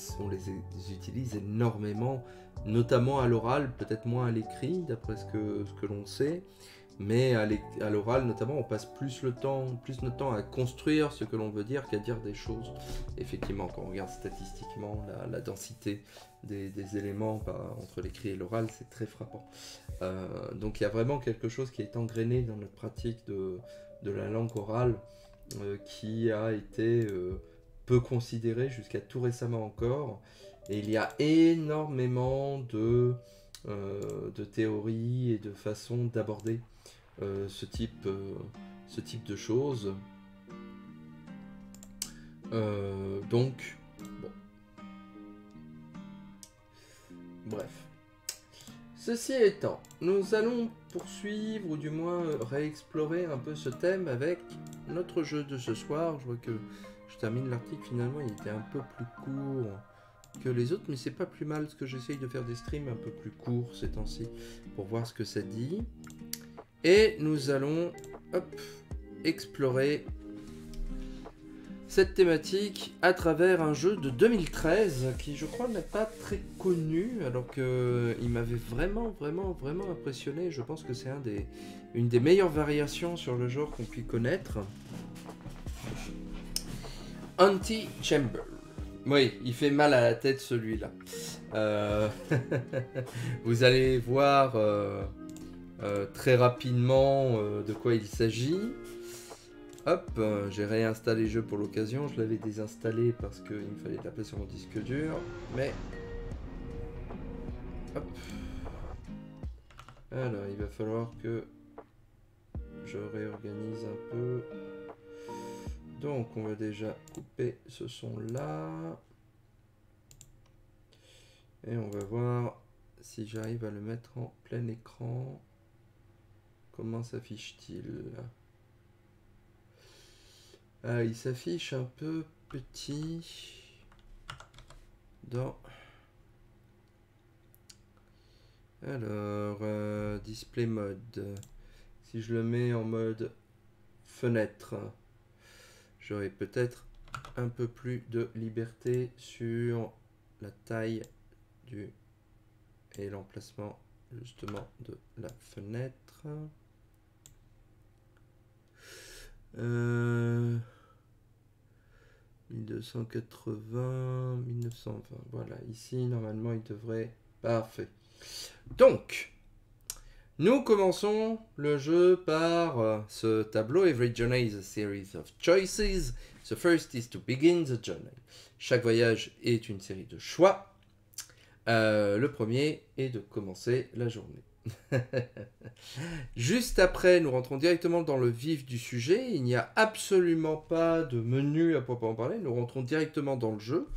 utilise énormément, notamment à l'oral, peut-être moins à l'écrit d'après ce que l'on sait, mais à l'oral notamment on passe plus notre temps à construire ce que l'on veut dire qu'à dire des choses. Effectivement, quand on regarde statistiquement la densité des éléments entre l'écrit et l'oral, c'est très frappant. Donc il y a vraiment quelque chose qui est engrainé dans notre pratique de la langue orale, qui a été peu considéré jusqu'à tout récemment encore, et il y a énormément de théories et de façons d'aborder ce type de choses. Donc bon. Bref. Ceci étant, nous allons poursuivre, ou du moins réexplorer un peu ce thème avec notre jeu de ce soir. Je vois que je termine l'article, finalement il était un peu plus court que les autres, mais c'est pas plus mal, parce que j'essaye de faire des streams un peu plus courts ces temps-ci pour voir ce que ça dit. Et nous allons explorer cette thématique à travers un jeu de 2013 qui, je crois, n'est pas très connu, alors qu'il m'avait vraiment impressionné. Je pense que c'est une des meilleures variations sur le genre qu'on puisse connaître. Antichamber. Oui, il fait mal à la tête celui-là. Vous allez voir très rapidement de quoi il s'agit. Hop, j'ai réinstallé le jeu pour l'occasion. Je l'avais désinstallé parce qu'il me fallait de la place sur mon disque dur. Mais hop. Alors, il va falloir que je réorganise un peu. Donc, on va déjà couper ce son-là. Et on va voir si j'arrive à le mettre en plein écran. Comment s'affiche-t-il ? Il s'affiche un peu petit dans... Alors, display mode. Si je le mets en mode fenêtre, j'aurai peut-être un peu plus de liberté sur la taille et l'emplacement justement de la fenêtre. 1280, 1920, voilà, ici normalement il devrait... Parfait. Donc, nous commençons le jeu par ce tableau. Every journey is a series of choices. The first is to begin the journey. Chaque voyage est une série de choix. Le premier est de commencer la journée. Juste après, nous rentrons directement dans le vif du sujet. Il n'y a absolument pas de menu à proprement parler. Nous rentrons directement dans le jeu.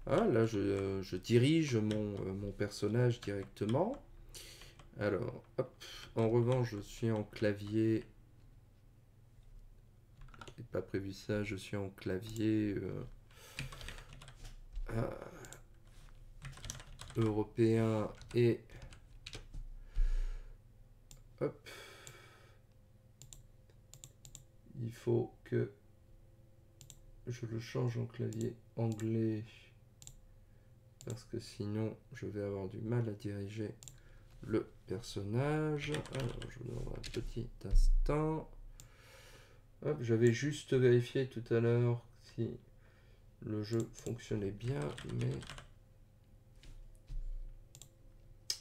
Hein, là, je dirige mon personnage directement. Alors, hop. En revanche, je suis en clavier. Je n'ai pas prévu ça. Je suis en clavier européen et hop. Il faut que je le change en clavier anglais parce que sinon je vais avoir du mal à diriger le personnage. Alors je vous donnerai un petit instant. Hop, j'avais juste vérifié tout à l'heure si le jeu fonctionnait bien, mais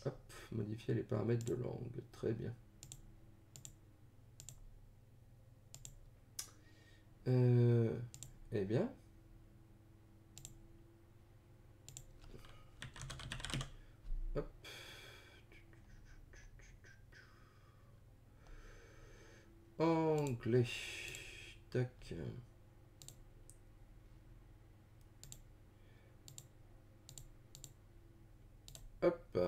hop, modifier les paramètres de langue, très bien. Eh bien, hop. Anglais, tac. Hop.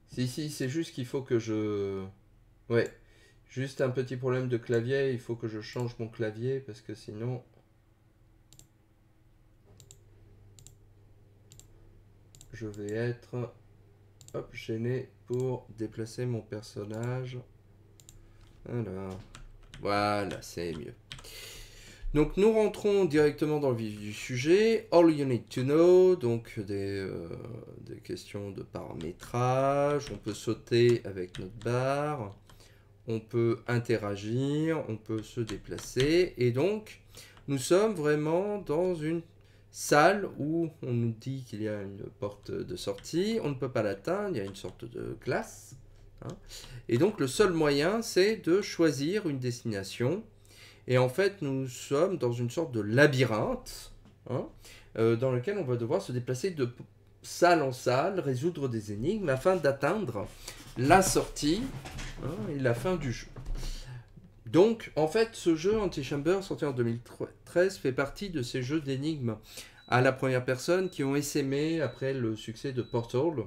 Si, c'est juste qu'il faut que je... Ouais, juste un petit problème de clavier, il faut que je change mon clavier parce que sinon... Je vais être hop, gêné pour déplacer mon personnage. Alors, voilà, c'est mieux. Donc nous rentrons directement dans le vif du sujet. All you need to know, donc des questions de paramétrage. On peut sauter avec notre barre. On peut interagir, on peut se déplacer. Et donc, nous sommes vraiment dans une salle où on nous dit qu'il y a une porte de sortie. On ne peut pas l'atteindre, il y a une sorte de glace. Hein. Et donc, le seul moyen, c'est de choisir une destination. Et en fait, nous sommes dans une sorte de labyrinthe, hein, dans lequel on va devoir se déplacer de salle en salle, résoudre des énigmes afin d'atteindre la sortie, hein, et la fin du jeu. Donc, en fait, ce jeu Antichamber, sorti en 2013, fait partie de ces jeux d'énigmes à la première personne qui ont essaimé après le succès de Portal,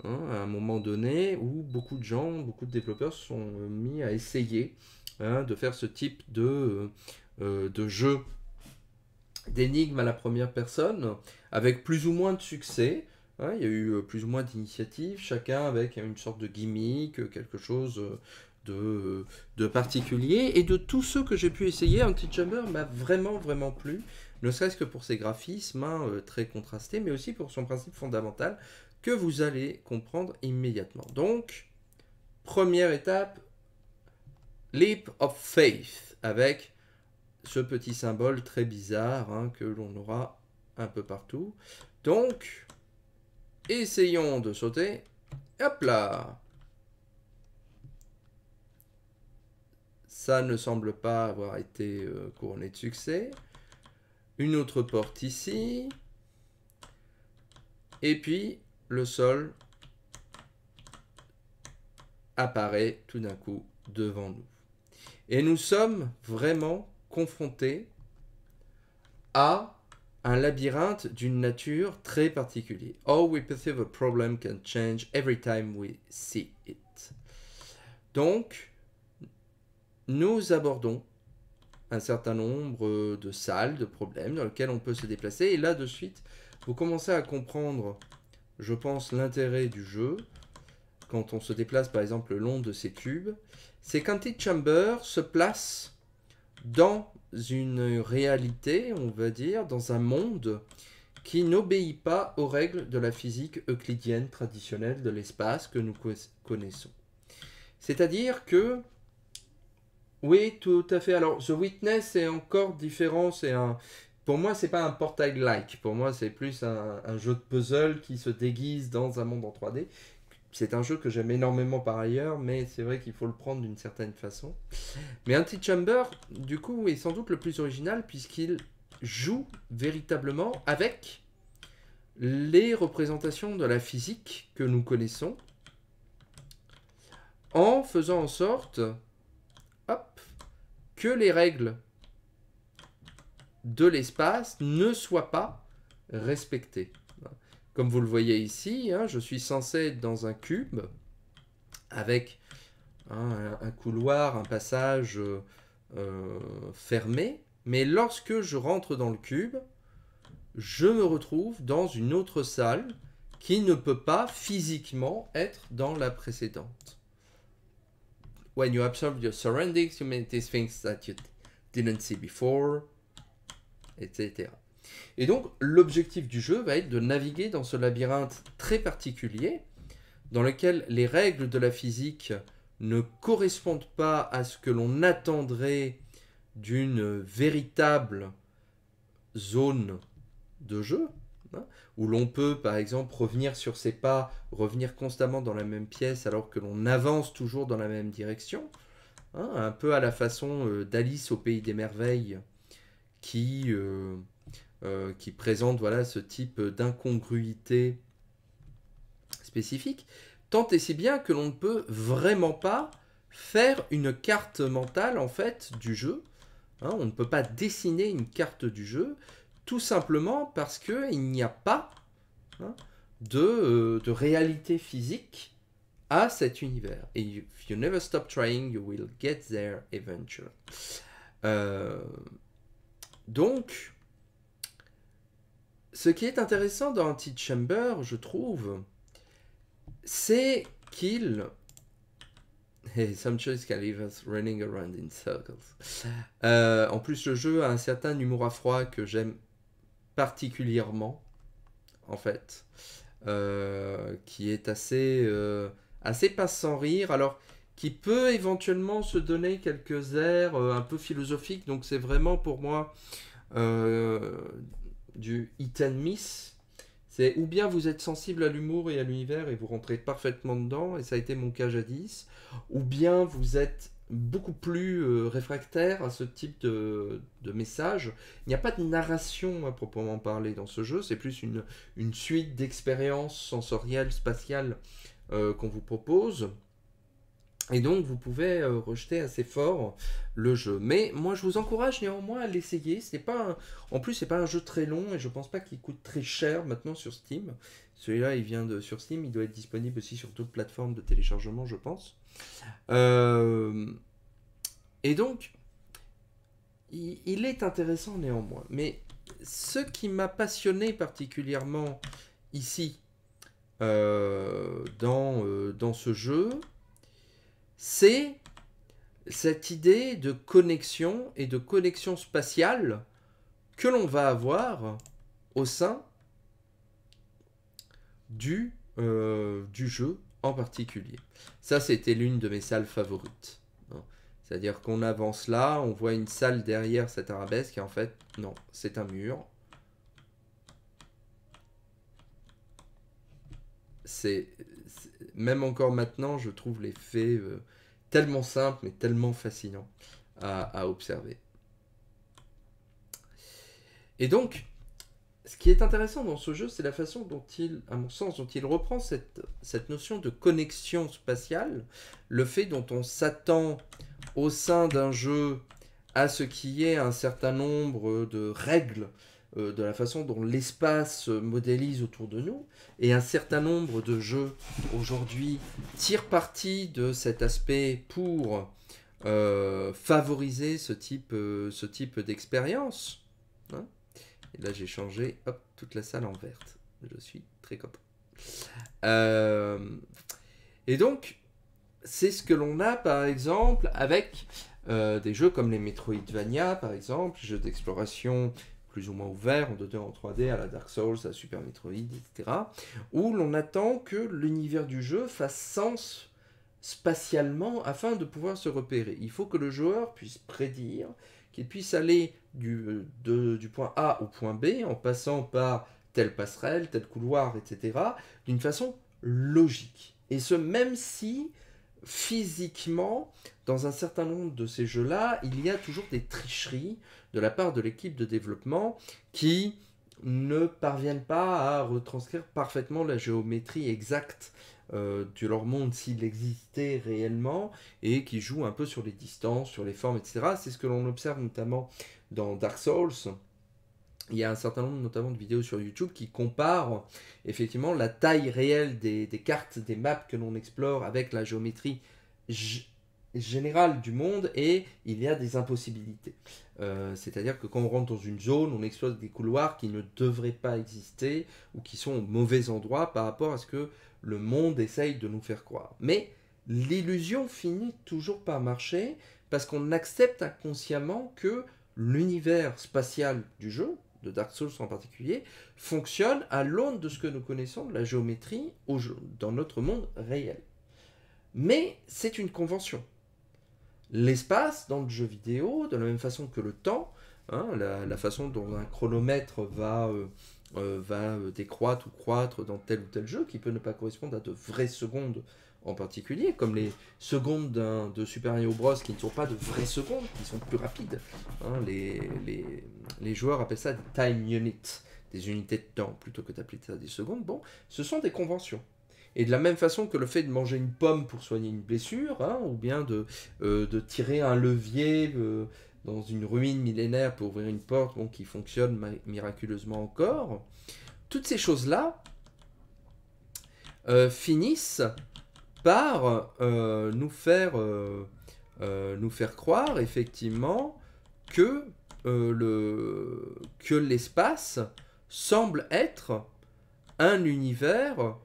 hein, à un moment donné où beaucoup de gens, beaucoup de développeurs se sont mis à essayer, hein, de faire ce type de jeu d'énigmes à la première personne, avec plus ou moins de succès. Hein, il y a eu plus ou moins d'initiatives, chacun avec une sorte de gimmick, quelque chose de particulier. Et de tous ceux que j'ai pu essayer, Antichamber m'a vraiment, vraiment plu, ne serait-ce que pour ses graphismes, hein, très contrastés, mais aussi pour son principe fondamental, que vous allez comprendre immédiatement. Donc, première étape, Leap of Faith, avec ce petit symbole très bizarre, hein, que l'on aura un peu partout. Donc, essayons de sauter. Hop là! Ça ne semble pas avoir été couronné de succès. Une autre porte ici. Et puis, le sol apparaît tout d'un coup devant nous. Et nous sommes vraiment confrontés à un labyrinthe d'une nature très particulière. Oh, we perceive a problem can change every time we see it. Donc, nous abordons un certain nombre de salles, de problèmes dans lesquels on peut se déplacer. Et là, de suite, vous commencez à comprendre, je pense, l'intérêt du jeu. Quand on se déplace, par exemple, le long de ces cubes, c'est qu'Antichamber se place dans une réalité, on va dire, dans un monde qui n'obéit pas aux règles de la physique euclidienne traditionnelle de l'espace que nous connaissons. C'est-à-dire que, oui, tout à fait. Alors, The Witness est encore différent. Pour moi, c'est pas un Portal-like. Pour moi, c'est plus un jeu de puzzle qui se déguise dans un monde en 3D. C'est un jeu que j'aime énormément par ailleurs, mais c'est vrai qu'il faut le prendre d'une certaine façon. Mais Antichamber, du coup, est sans doute le plus original puisqu'il joue véritablement avec les représentations de la physique que nous connaissons en faisant en sorte, hop, que les règles de l'espace ne soit pas respecté. Comme vous le voyez ici, hein, je suis censé être dans un cube avec un couloir, un passage fermé, mais lorsque je rentre dans le cube, je me retrouve dans une autre salle qui ne peut pas physiquement être dans la précédente. When you observe your surroundings, you notice things that you didn't see before, etc. Et donc, l'objectif du jeu va être de naviguer dans ce labyrinthe très particulier, dans lequel les règles de la physique ne correspondent pas à ce que l'on attendrait d'une véritable zone de jeu, hein, où l'on peut par exemple revenir sur ses pas, revenir constamment dans la même pièce alors que l'on avance toujours dans la même direction, hein, un peu à la façon d'Alice au Pays des Merveilles qui présente voilà, ce type d'incongruité spécifique, tant et si bien que l'on ne peut vraiment pas faire une carte mentale en fait du jeu. Hein, on ne peut pas dessiner une carte du jeu, tout simplement parce qu'il n'y a pas de réalité physique à cet univers. Et if you never stop trying, you will get there eventually. Donc, ce qui est intéressant dans Antichamber, je trouve, c'est qu'il... Hey, some choice can leave us running around in circles. En plus, le jeu a un certain humour à froid que j'aime particulièrement, en fait, qui est assez pas sans rire, alors qui peut éventuellement se donner quelques airs un peu philosophiques, donc c'est vraiment pour moi du hit and miss. C'est ou bien vous êtes sensible à l'humour et à l'univers et vous rentrez parfaitement dedans, et ça a été mon cas jadis, ou bien vous êtes beaucoup plus réfractaire à ce type de message. Il n'y a pas de narration à proprement parler dans ce jeu, c'est plus une suite d'expériences sensorielles, spatiales qu'on vous propose. Et donc vous pouvez rejeter assez fort le jeu. Mais moi je vous encourage néanmoins à l'essayer. En plus c'est pas un jeu très long et je pense pas qu'il coûte très cher maintenant sur Steam. Celui-là il vient sur Steam, il doit être disponible aussi sur d'autres plateformes de téléchargement je pense. Et donc il est intéressant néanmoins. Mais ce qui m'a passionné particulièrement ici dans ce jeu, c'est cette idée de connexion et de connexion spatiale que l'on va avoir au sein du jeu en particulier. Ça, c'était l'une de mes salles favorites. C'est-à-dire qu'on avance là, on voit une salle derrière cette arabesque, et en fait, non, c'est un mur. Même encore maintenant, je trouve l'effet tellement simple, mais tellement fascinant à observer. Et donc, ce qui est intéressant dans ce jeu, c'est la façon dont à mon sens, dont il reprend cette notion de connexion spatiale, le fait dont on s'attend au sein d'un jeu à ce qu'il y ait un certain nombre de règles, de la façon dont l'espace modélise autour de nous, et un certain nombre de jeux aujourd'hui tirent parti de cet aspect pour favoriser ce type d'expérience. Hein, et là j'ai changé toute la salle en verte. Je suis très content. Et donc c'est ce que l'on a par exemple avec des jeux comme les Metroidvania par exemple, jeux d'exploration plus ou moins ouverts, en 2D, en 3D, à la Dark Souls, à la Super Metroid, etc. Où l'on attend que l'univers du jeu fasse sens spatialement afin de pouvoir se repérer. Il faut que le joueur puisse prédire, qu'il puisse aller du point A au point B en passant par telle passerelle, tel couloir, etc. d'une façon logique. Et ce, même si physiquement, dans un certain nombre de ces jeux-là, il y a toujours des tricheries de la part de l'équipe de développement qui ne parviennent pas à retranscrire parfaitement la géométrie exacte de leur monde s'il existait réellement, et qui jouent un peu sur les distances, sur les formes, etc. C'est ce que l'on observe notamment dans Dark Souls, il y a un certain nombre notamment de vidéos sur YouTube qui comparent effectivement la taille réelle des cartes, des maps que l'on explore avec la géométrie générale du monde, et il y a des impossibilités. C'est-à-dire que quand on rentre dans une zone, on explore des couloirs qui ne devraient pas exister ou qui sont au mauvais endroit par rapport à ce que le monde essaye de nous faire croire. Mais l'illusion finit toujours par marcher parce qu'on accepte inconsciemment que l'univers spatial du jeu, de Dark Souls en particulier, fonctionne à l'aune de ce que nous connaissons de la géométrie dans notre monde réel. Mais c'est une convention. L'espace dans le jeu vidéo, de la même façon que le temps, hein, la façon dont un chronomètre va décroître ou croître dans tel ou tel jeu, qui peut ne pas correspondre à de vraies secondes en particulier, comme les secondes de Super Mario Bros qui ne sont pas de vraies secondes, qui sont plus rapides. Hein, les joueurs appellent ça des time units, des unités de temps, plutôt que d'appeler ça des secondes. Bon, ce sont des conventions. Et de la même façon que le fait de manger une pomme pour soigner une blessure, hein, ou bien de tirer un levier dans une ruine millénaire pour ouvrir une porte qui fonctionne miraculeusement encore, toutes ces choses-là finissent par nous faire croire effectivement que l'espace semble être un univers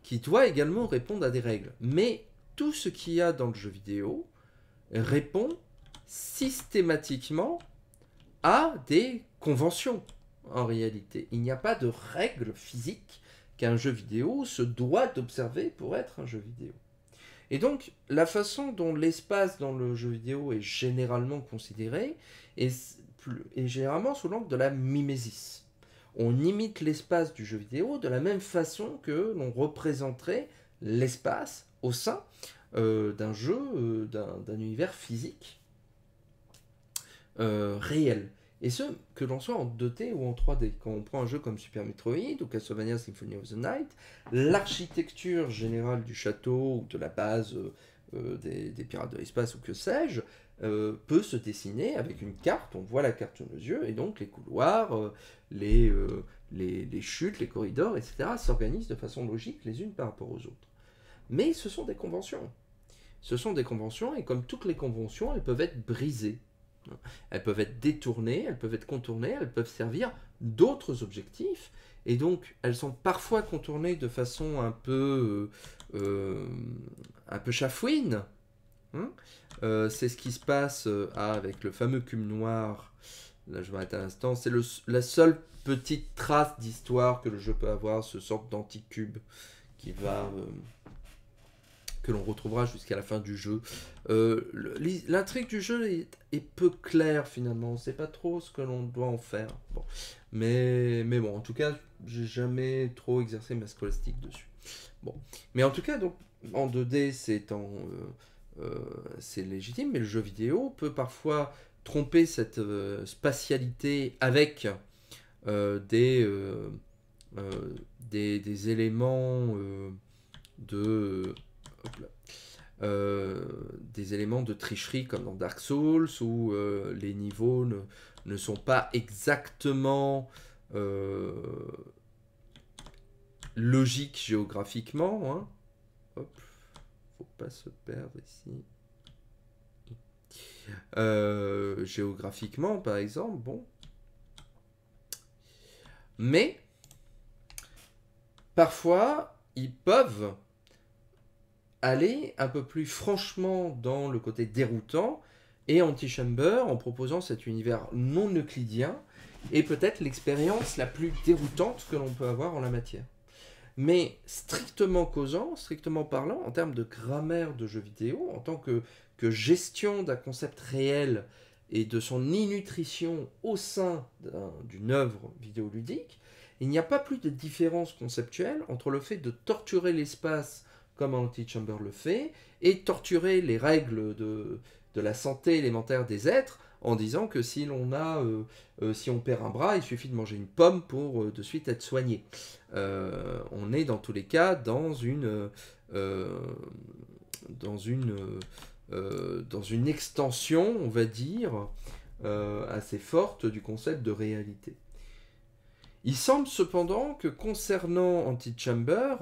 qui doit également répondre à des règles. Mais tout ce qu'il y a dans le jeu vidéo répond systématiquement à des conventions, en réalité. Il n'y a pas de règles physiques qu'un jeu vidéo se doit d'observer pour être un jeu vidéo. Et donc, la façon dont l'espace dans le jeu vidéo est généralement considéré est généralement sous l'angle de la mimésis. On imite l'espace du jeu vidéo de la même façon que l'on représenterait l'espace au sein d'un jeu, d'un univers physique réel. Et ce, que l'on soit en 2D ou en 3D. Quand on prend un jeu comme Super Metroid ou Castlevania Symphony of the Night, l'architecture générale du château ou de la base des pirates de l'espace ou que sais-je, peut se dessiner avec une carte. On voit la carte sous nos yeux et donc les couloirs, les chutes, les corridors, etc. s'organisent de façon logique les unes par rapport aux autres. Mais ce sont des conventions. Ce sont des conventions et comme toutes les conventions, elles peuvent être brisées. Elles peuvent être détournées, elles peuvent être contournées, elles peuvent servir d'autres objectifs. Et donc, elles sont parfois contournées de façon un peu chafouine. C'est ce qui se passe avec le fameux cube noir. Là, je m'arrête un instant. C'est la seule petite trace d'histoire que le jeu peut avoir, ce sorte d'anticube qui va... que l'on retrouvera jusqu'à la fin du jeu. L'intrigue du jeu est peu claire finalement. On ne sait pas trop ce que l'on doit en faire. Bon. Mais bon, en tout cas, j'ai jamais trop exercé ma scolastique dessus. Bon. Mais en tout cas, donc, en 2D, c'est légitime, mais le jeu vidéo peut parfois tromper cette spatialité avec des éléments des éléments de tricherie comme dans Dark Souls où les niveaux ne sont pas exactement logiques géographiquement. Hein. Hop, faut pas se perdre ici. Géographiquement, par exemple, bon. Mais parfois, ils peuvent aller un peu plus franchement dans le côté déroutant et Antichamber en proposant cet univers non euclidien est peut-être l'expérience la plus déroutante que l'on peut avoir en la matière. Mais strictement causant, strictement parlant, en termes de grammaire de jeux vidéo, en tant que gestion d'un concept réel et de son innutrition au sein d'une œuvre vidéoludique, il n'y a pas plus de différence conceptuelle entre le fait de torturer l'espace comme Antichamber le fait, et torturer les règles de la santé élémentaire des êtres en disant que si on perd un bras, il suffit de manger une pomme pour de suite être soigné. On est dans tous les cas dans une extension, on va dire, assez forte du concept de réalité. Il semble cependant que concernant Antichamber,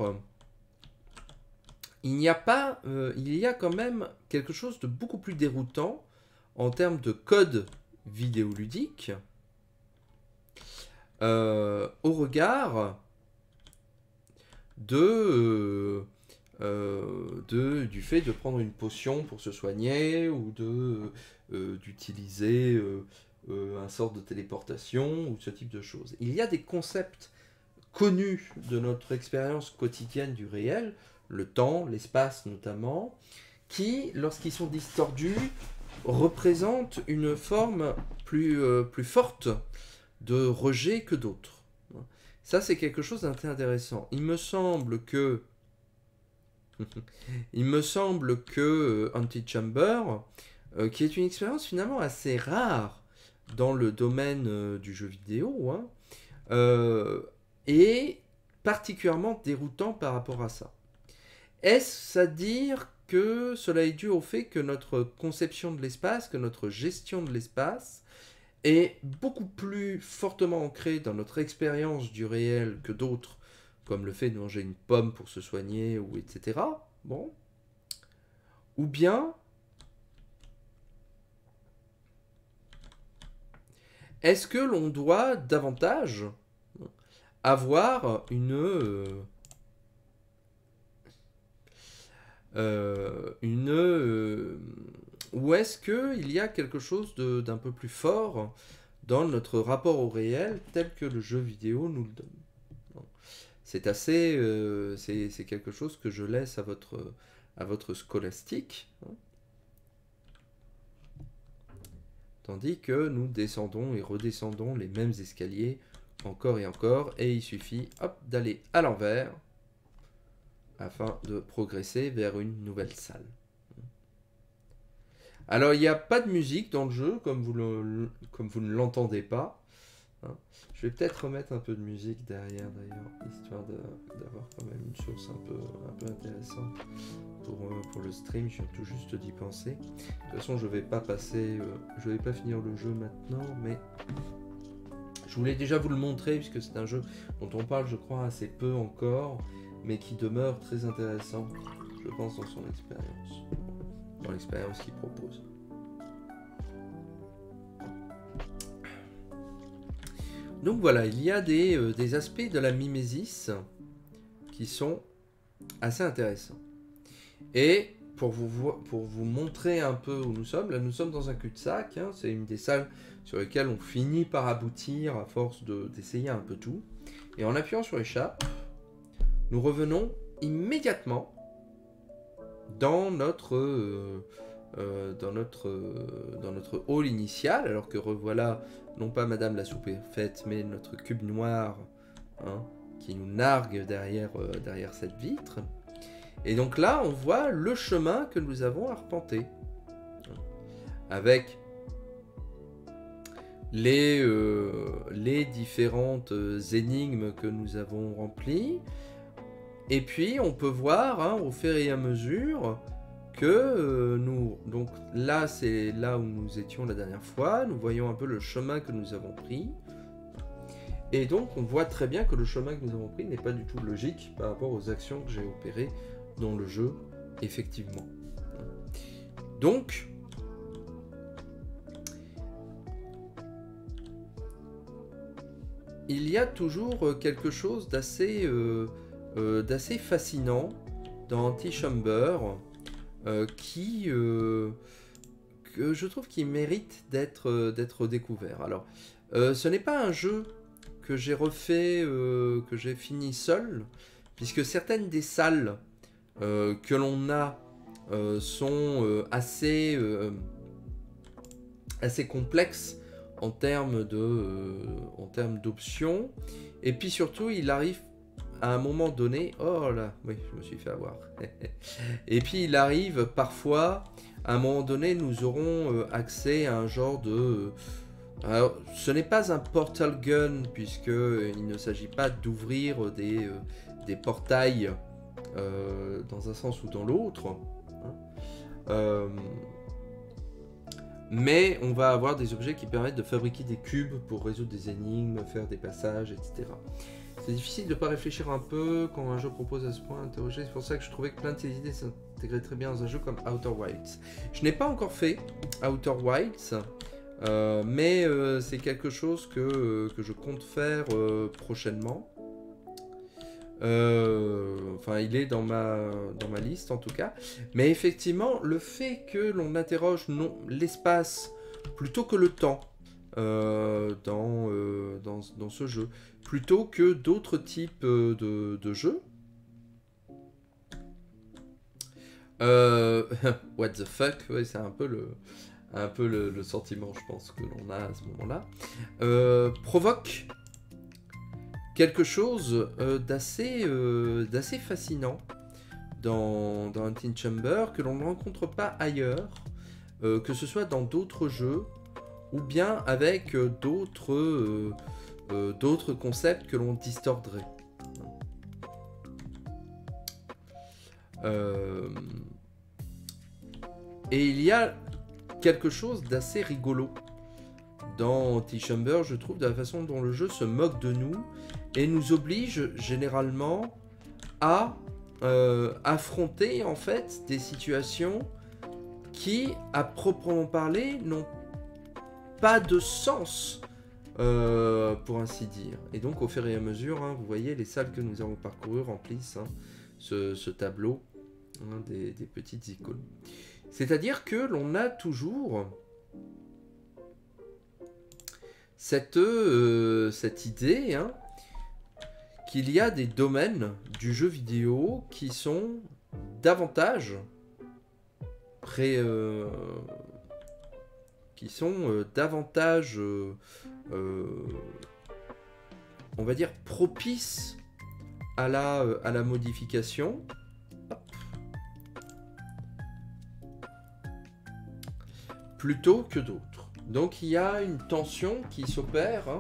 il y a quand même quelque chose de beaucoup plus déroutant en termes de code vidéoludique au regard du fait de prendre une potion pour se soigner ou d'utiliser un sort de téléportation ou ce type de choses. Il y a des concepts connus de notre expérience quotidienne du réel, le temps, l'espace notamment, qui, lorsqu'ils sont distordus, représentent une forme plus forte de rejet que d'autres. Ça, c'est quelque chose d'intéressant. Il me semble que Antichamber, qui est une expérience finalement assez rare dans le domaine du jeu vidéo, est particulièrement déroutant par rapport à ça. Est-ce à dire que cela est dû au fait que notre conception de l'espace, que notre gestion de l'espace est beaucoup plus fortement ancrée dans notre expérience du réel que d'autres, comme le fait de manger une pomme pour se soigner, ou etc. Bon. Ou bien, est-ce que l'on doit davantage avoir ou est-ce qu'il y a quelque chose d'un peu plus fort dans notre rapport au réel tel que le jeu vidéo nous le donne? C'est assez... c'est quelque chose que je laisse à votre scolastique. Tandis que nous descendons et redescendons les mêmes escaliers encore et encore, et il suffit d'aller à l'envers afin de progresser vers une nouvelle salle. Alors, il n'y a pas de musique dans le jeu, comme vous ne l'entendez pas. Je vais peut-être remettre un peu de musique derrière, d'ailleurs, histoire d'avoir quand même une source un peu intéressante pour le stream. Je viens tout juste d'y penser. De toute façon, je vais pas finir le jeu maintenant, mais je voulais déjà vous le montrer, puisque c'est un jeu dont on parle, je crois, assez peu encore, mais qui demeure très intéressant, je pense, dans son expérience, dans l'expérience qu'il propose. Donc voilà, il y a des aspects de la mimésis qui sont assez intéressants. Et pour vous montrer un peu où nous sommes, là nous sommes dans un cul-de-sac, c'est une des salles sur lesquelles on finit par aboutir à force d'essayer un peu tout. Et en appuyant sur l'échappe, nous revenons immédiatement dans notre hall initial, alors que revoilà non pas Madame la soupe est faite, mais notre cube noir qui nous nargue derrière cette vitre. Et donc là, on voit le chemin que nous avons arpenté, avec les différentes énigmes que nous avons remplies. Et puis, on peut voir, au fur et à mesure, que donc là, c'est là où nous étions la dernière fois. Nous voyons un peu le chemin que nous avons pris. Et donc, on voit très bien que le chemin que nous avons pris n'est pas du tout logique par rapport aux actions que j'ai opérées dans le jeu, effectivement. Donc, il y a toujours quelque chose d'assez fascinant dans Antichamber, que je trouve qui mérite d'être découvert. Alors, ce n'est pas un jeu que j'ai refait, que j'ai fini seul, puisque certaines des salles que l'on a sont assez complexes en termes d'options, et puis surtout il arrive à un moment donné, oh là, oui, je me suis fait avoir. Et puis il arrive parfois, à un moment donné, nous aurons accès à un genre de... Alors, ce n'est pas un portal gun, puisqu'il ne s'agit pas d'ouvrir des portails dans un sens ou dans l'autre. mais on va avoir des objets qui permettent de fabriquer des cubes pour résoudre des énigmes, faire des passages, etc. C'est difficile de ne pas réfléchir un peu quand un jeu propose à ce point interroger. C'est pour ça que je trouvais que plein de ces idées s'intégraient très bien dans un jeu comme Outer Wilds. Je n'ai pas encore fait Outer Wilds, mais c'est quelque chose que je compte faire prochainement. Enfin, il est dans ma liste en tout cas. Mais effectivement, le fait que l'on interroge l'espace plutôt que le temps dans ce jeu, plutôt que d'autres types de jeux. What the fuck, ouais, c'est un peu le sentiment, je pense, que l'on a à ce moment-là. Provoque quelque chose d'assez fascinant dans Until Chamber, que l'on ne rencontre pas ailleurs, que ce soit dans d'autres jeux, ou bien avec d'autres concepts que l'on distordrait. Et il y a quelque chose d'assez rigolo dans Until Chamber, je trouve, de la façon dont le jeu se moque de nous et nous oblige généralement à affronter en fait des situations qui, à proprement parler, n'ont pas de sens, pour ainsi dire. Et donc au fur et à mesure, hein, vous voyez, les salles que nous avons parcourues remplissent ce tableau des petites icônes. C'est-à-dire que l'on a toujours cette idée qu'il y a des domaines du jeu vidéo qui sont davantage on va dire propices à la modification. Plutôt que d'autres. Donc il y a une tension qui s'opère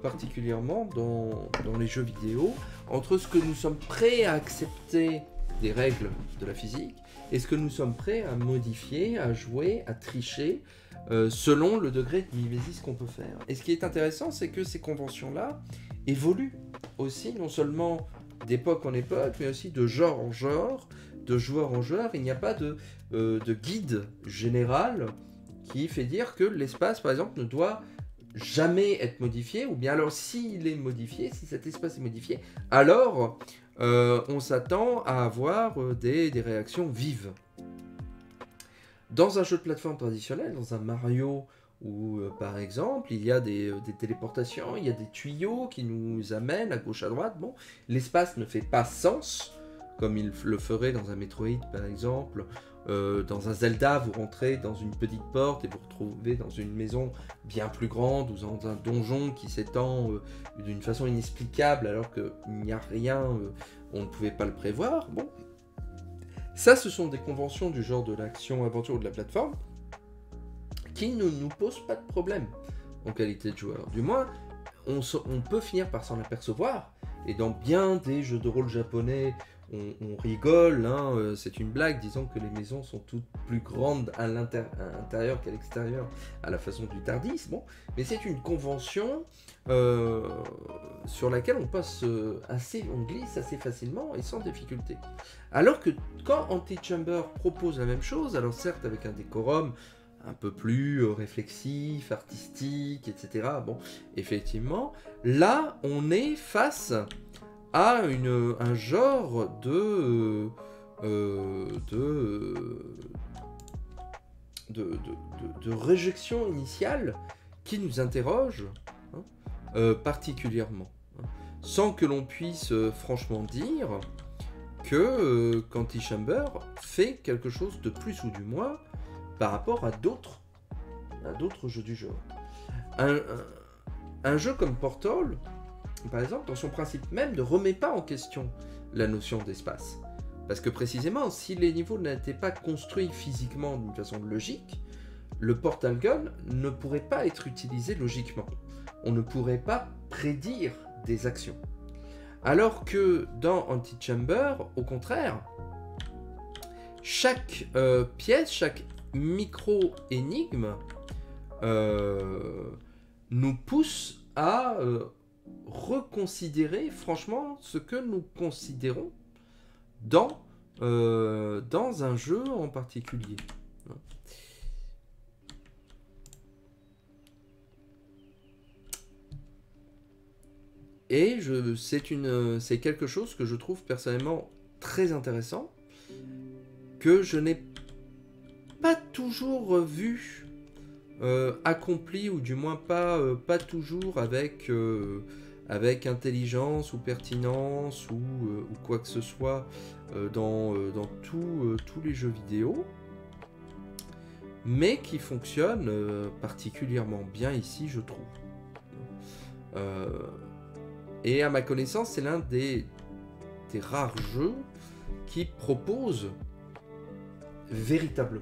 particulièrement dans les jeux vidéo entre ce que nous sommes prêts à accepter des règles de la physique et ce que nous sommes prêts à modifier, à jouer, à tricher selon le degré de mimésis qu'on peut faire. Et ce qui est intéressant, c'est que ces conventions-là évoluent aussi, non seulement d'époque en époque, mais aussi de genre en genre, de joueur en joueur. Il n'y a pas de guide général qui fait dire que l'espace, par exemple, ne doit jamais être modifié, ou bien alors s'il est modifié, si cet espace est modifié, alors on s'attend à avoir des réactions vives. Dans un jeu de plateforme traditionnel, dans un Mario, où par exemple, il y a des téléportations, il y a des tuyaux qui nous amènent à gauche à droite, bon, l'espace ne fait pas sens, comme il le ferait dans un Metroid par exemple. Dans un Zelda, vous rentrez dans une petite porte et vous retrouvez dans une maison bien plus grande ou dans un donjon qui s'étend d'une façon inexplicable alors qu'il n'y a rien, on ne pouvait pas le prévoir. Bon, ça, ce sont des conventions du genre de l'action-aventure ou de la plateforme qui ne nous posent pas de problème en qualité de joueur. Du moins, on peut finir par s'en apercevoir. Et dans bien des jeux de rôle japonais, on rigole, c'est une blague, disons que les maisons sont toutes plus grandes à l'intérieur qu'à l'extérieur, à la façon du Tardis, bon, mais c'est une convention sur laquelle on glisse assez facilement et sans difficulté. Alors que quand Until Chamber propose la même chose, alors certes avec un décorum un peu plus réflexif, artistique, etc. Bon, effectivement, là, on est face à un genre de réjection initiale qui nous interroge particulièrement, sans que l'on puisse franchement dire que Until Chamber fait quelque chose de plus ou du moins par rapport à d'autres jeux du genre. Un jeu comme Portal, par exemple, dans son principe même, ne remet pas en question la notion d'espace. Parce que précisément, si les niveaux n'étaient pas construits physiquement d'une façon logique, le Portal Gun ne pourrait pas être utilisé logiquement. On ne pourrait pas prédire des actions. Alors que dans Until Chamber, au contraire, chaque pièce, chaque micro-énigmes nous poussent à reconsidérer franchement ce que nous considérons dans un jeu en particulier. Et c'est quelque chose que je trouve personnellement très intéressant, que je n'ai pas toujours vu accompli, ou du moins pas toujours avec intelligence ou pertinence ou quoi que ce soit dans tous les jeux vidéo, mais qui fonctionne particulièrement bien ici, je trouve. Et à ma connaissance, c'est l'un des rares jeux qui propose véritablement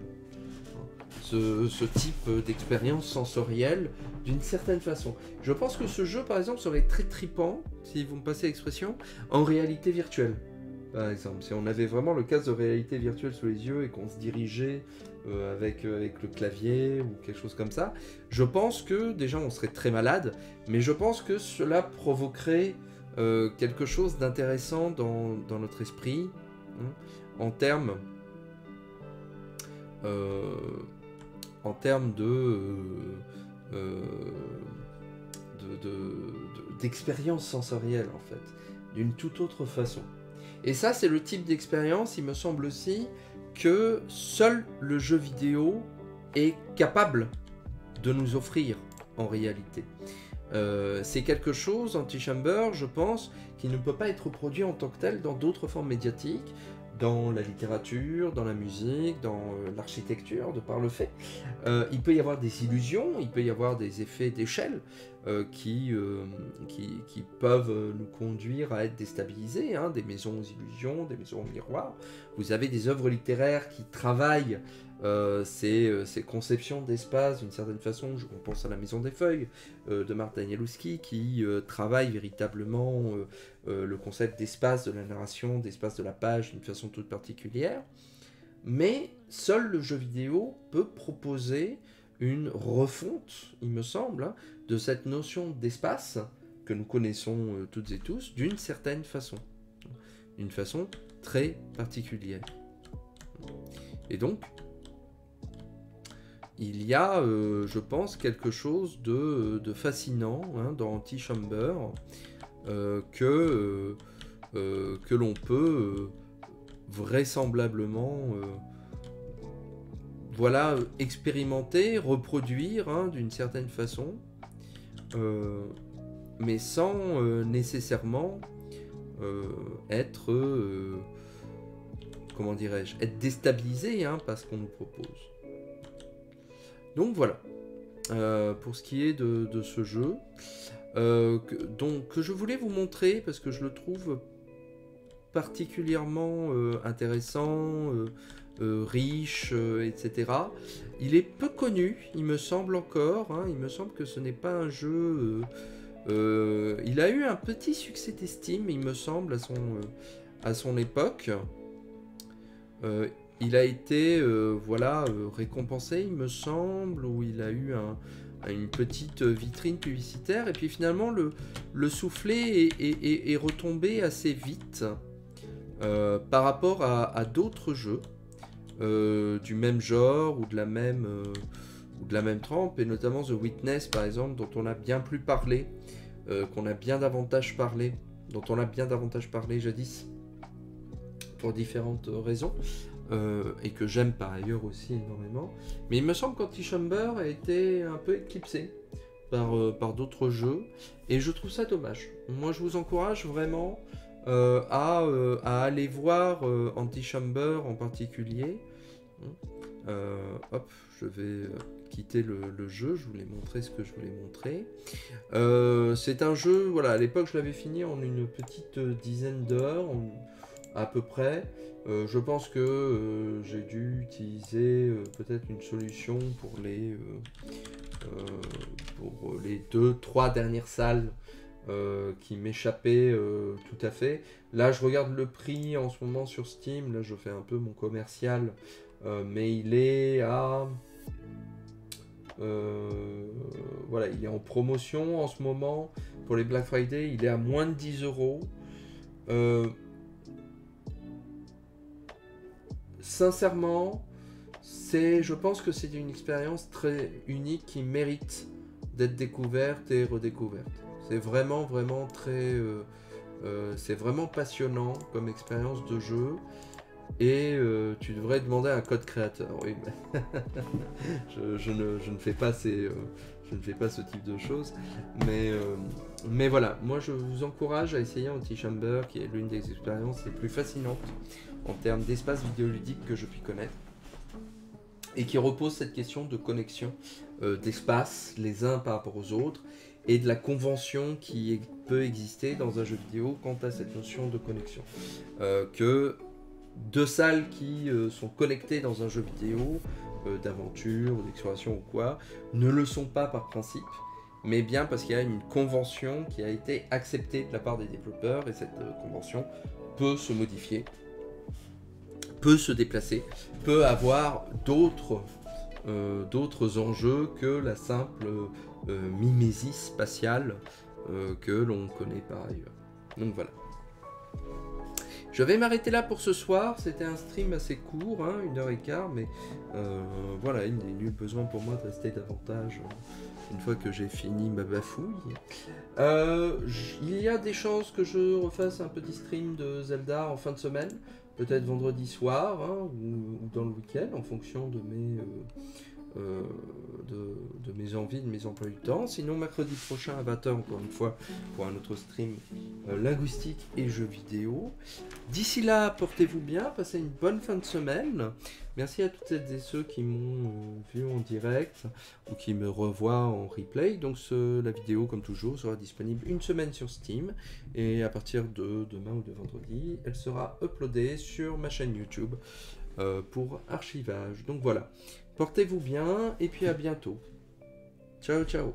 ce type d'expérience sensorielle d'une certaine façon. Je pense que ce jeu, par exemple, serait très tripant, si vous me passez l'expression, en réalité virtuelle. Par exemple, si on avait vraiment le casque de réalité virtuelle sous les yeux et qu'on se dirigeait avec le clavier ou quelque chose comme ça, je pense que déjà on serait très malade, mais je pense que cela provoquerait quelque chose d'intéressant dans notre esprit, hein, en termes d'expérience sensorielle, en fait, d'une toute autre façon. Et ça, c'est le type d'expérience, il me semble aussi, que seul le jeu vidéo est capable de nous offrir en réalité. C'est quelque chose, Antichamber, je pense, qui ne peut pas être produit en tant que tel dans d'autres formes médiatiques, dans la littérature, dans la musique, dans l'architecture, de par le fait. Il peut y avoir des illusions, il peut y avoir des effets d'échelle qui peuvent nous conduire à être déstabilisés, hein, des maisons aux illusions, des maisons aux miroirs. Vous avez des œuvres littéraires qui travaillent ces conceptions d'espace d'une certaine façon. On pense à La Maison des Feuilles de Mark Danielewski, qui travaille véritablement le concept d'espace de la narration, d'espace de la page d'une façon toute particulière. Mais seul le jeu vidéo peut proposer une refonte, il me semble, hein, de cette notion d'espace que nous connaissons toutes et tous d'une certaine façon. D'une façon très particulière. Et donc, il y a, je pense, quelque chose de fascinant, hein, dans Antichamber que l'on peut vraisemblablement expérimenter, reproduire, hein, d'une certaine façon, mais sans nécessairement être, comment dirais-je, être déstabilisé, hein, par ce qu'on nous propose. Donc voilà, pour ce qui est de ce jeu, que je voulais vous montrer parce que je le trouve particulièrement intéressant, riche, etc. Il est peu connu, il me semble encore, hein, il me semble que ce n'est pas un jeu... il a eu un petit succès d'estime, il me semble, à son époque. Il a été récompensé, il me semble, où il a eu une petite vitrine publicitaire, et puis finalement le soufflet est retombé assez vite par rapport à d'autres jeux du même genre ou de la même trempe, et notamment The Witness par exemple, dont on a bien plus parlé, dont on a bien davantage parlé jadis pour différentes raisons. Et que j'aime par ailleurs aussi énormément. Mais il me semble qu'Antichamber a été un peu éclipsé par d'autres jeux, et je trouve ça dommage. Moi je vous encourage vraiment à aller voir Antichamber en particulier. Je vais quitter le jeu, je voulais montrer ce que je voulais montrer. C'est un jeu, voilà, à l'époque je l'avais fini en une petite dizaine d'heures, à peu près. Je pense que j'ai dû utiliser peut-être une solution pour les 2-3 dernières salles qui m'échappaient tout à fait. Là je regarde le prix en ce moment sur Steam, là je fais un peu mon commercial mais il est à... voilà, il est en promotion en ce moment. Pour les Black Friday, il est à moins de 10 €. Sincèrement, je pense que c'est une expérience très unique qui mérite d'être découverte et redécouverte. C'est vraiment, vraiment très... c'est vraiment passionnant comme expérience de jeu. Et tu devrais demander un code créateur. Oui, mais je ne fais pas je ne fais pas ce type de choses. Mais voilà, moi je vous encourage à essayer Antichamber, qui est l'une des expériences les plus fascinantes en termes d'espace vidéoludique que je puis connaître. Et qui repose cette question de connexion d'espace les uns par rapport aux autres et de la convention qui peut exister dans un jeu vidéo quant à cette notion de connexion. Que deux salles qui sont connectées dans un jeu vidéo d'aventure ou d'exploration ou quoi ne le sont pas par principe, mais bien parce qu'il y a une convention qui a été acceptée de la part des développeurs et cette convention peut se modifier, peut se déplacer, peut avoir d'autres enjeux que la simple mimésie spatiale que l'on connaît par ailleurs. Donc voilà. Je vais m'arrêter là pour ce soir. C'était un stream assez court, 1h15, mais voilà, il n'est nul besoin pour moi de rester davantage une fois que j'ai fini ma bafouille. Il y a des chances que je refasse un petit stream de Zelda en fin de semaine, peut-être vendredi soir ou dans le week-end, en fonction de mes envies, de mes emplois du temps. Sinon, mercredi prochain à 20h, encore une fois, pour un autre stream linguistique et jeux vidéo. D'ici là, portez-vous bien, passez une bonne fin de semaine. Merci à toutes celles et ceux qui m'ont vu en direct ou qui me revoient en replay. Donc la vidéo, comme toujours, sera disponible une semaine sur Steam et à partir de demain ou de vendredi, elle sera uploadée sur ma chaîne YouTube pour archivage. Donc voilà. Portez-vous bien et puis à bientôt. Ciao, ciao.